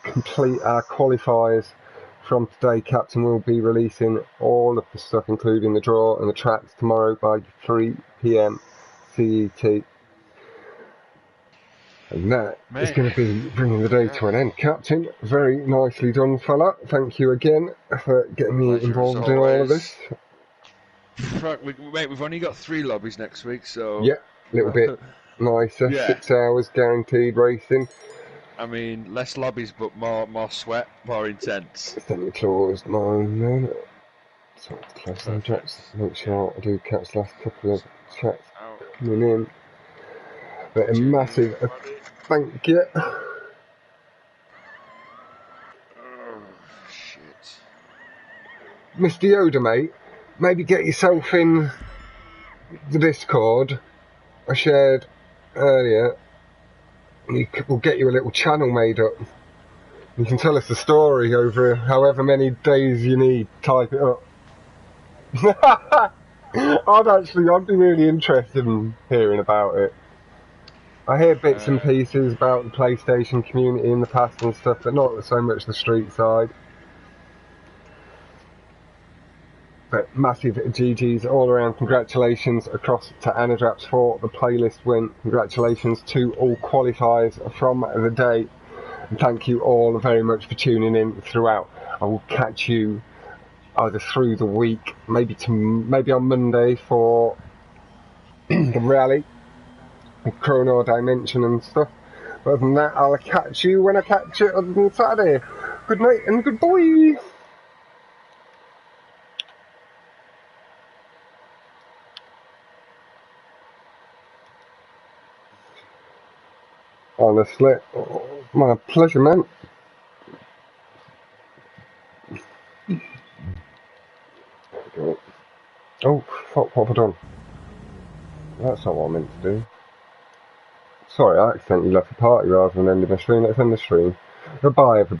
complete our qualifiers from today. Captain will be releasing all of the stuff, including the draw and the tracks, tomorrow by 3 PM CET. And that is going to be bringing the day to an end. Captain, very nicely done, fella. Thank you again for getting me involved in all of this. Mate, we've only got 3 lobbies next week, so... Yeah, a little bit nicer. Yeah. 6 hours guaranteed racing. I mean, less lobbies, but more sweat, more intense. Semi-closed mine then. So it's close them jets. Make sure I do catch the last couple of chats coming in. But a massive thank you. Oh, shit. Mr. Yoda, mate, maybe get yourself in the Discord I shared earlier. We'll get you a little channel made up. You can tell us the story over however many days you need. Type it up. I'd be really interested in hearing about it. I hear bits and pieces about the PlayStation community in the past and stuff, but not so much the street side. But massive GGs all around. Congratulations across to Anadraps for the playlist win. Congratulations to all qualifiers from the day. And thank you all very much for tuning in throughout. I will catch you either through the week, maybe on Monday for the rally, Chrono Dimension and stuff. But other than that, I'll catch you when I catch you on Saturday. Good night and good boy. Honestly, my pleasure, man. Oh, fuck, what have I done? That's not what I meant to do. Sorry, I accidentally left the party rather than ending the stream. Let's end the stream. Goodbye, everybody.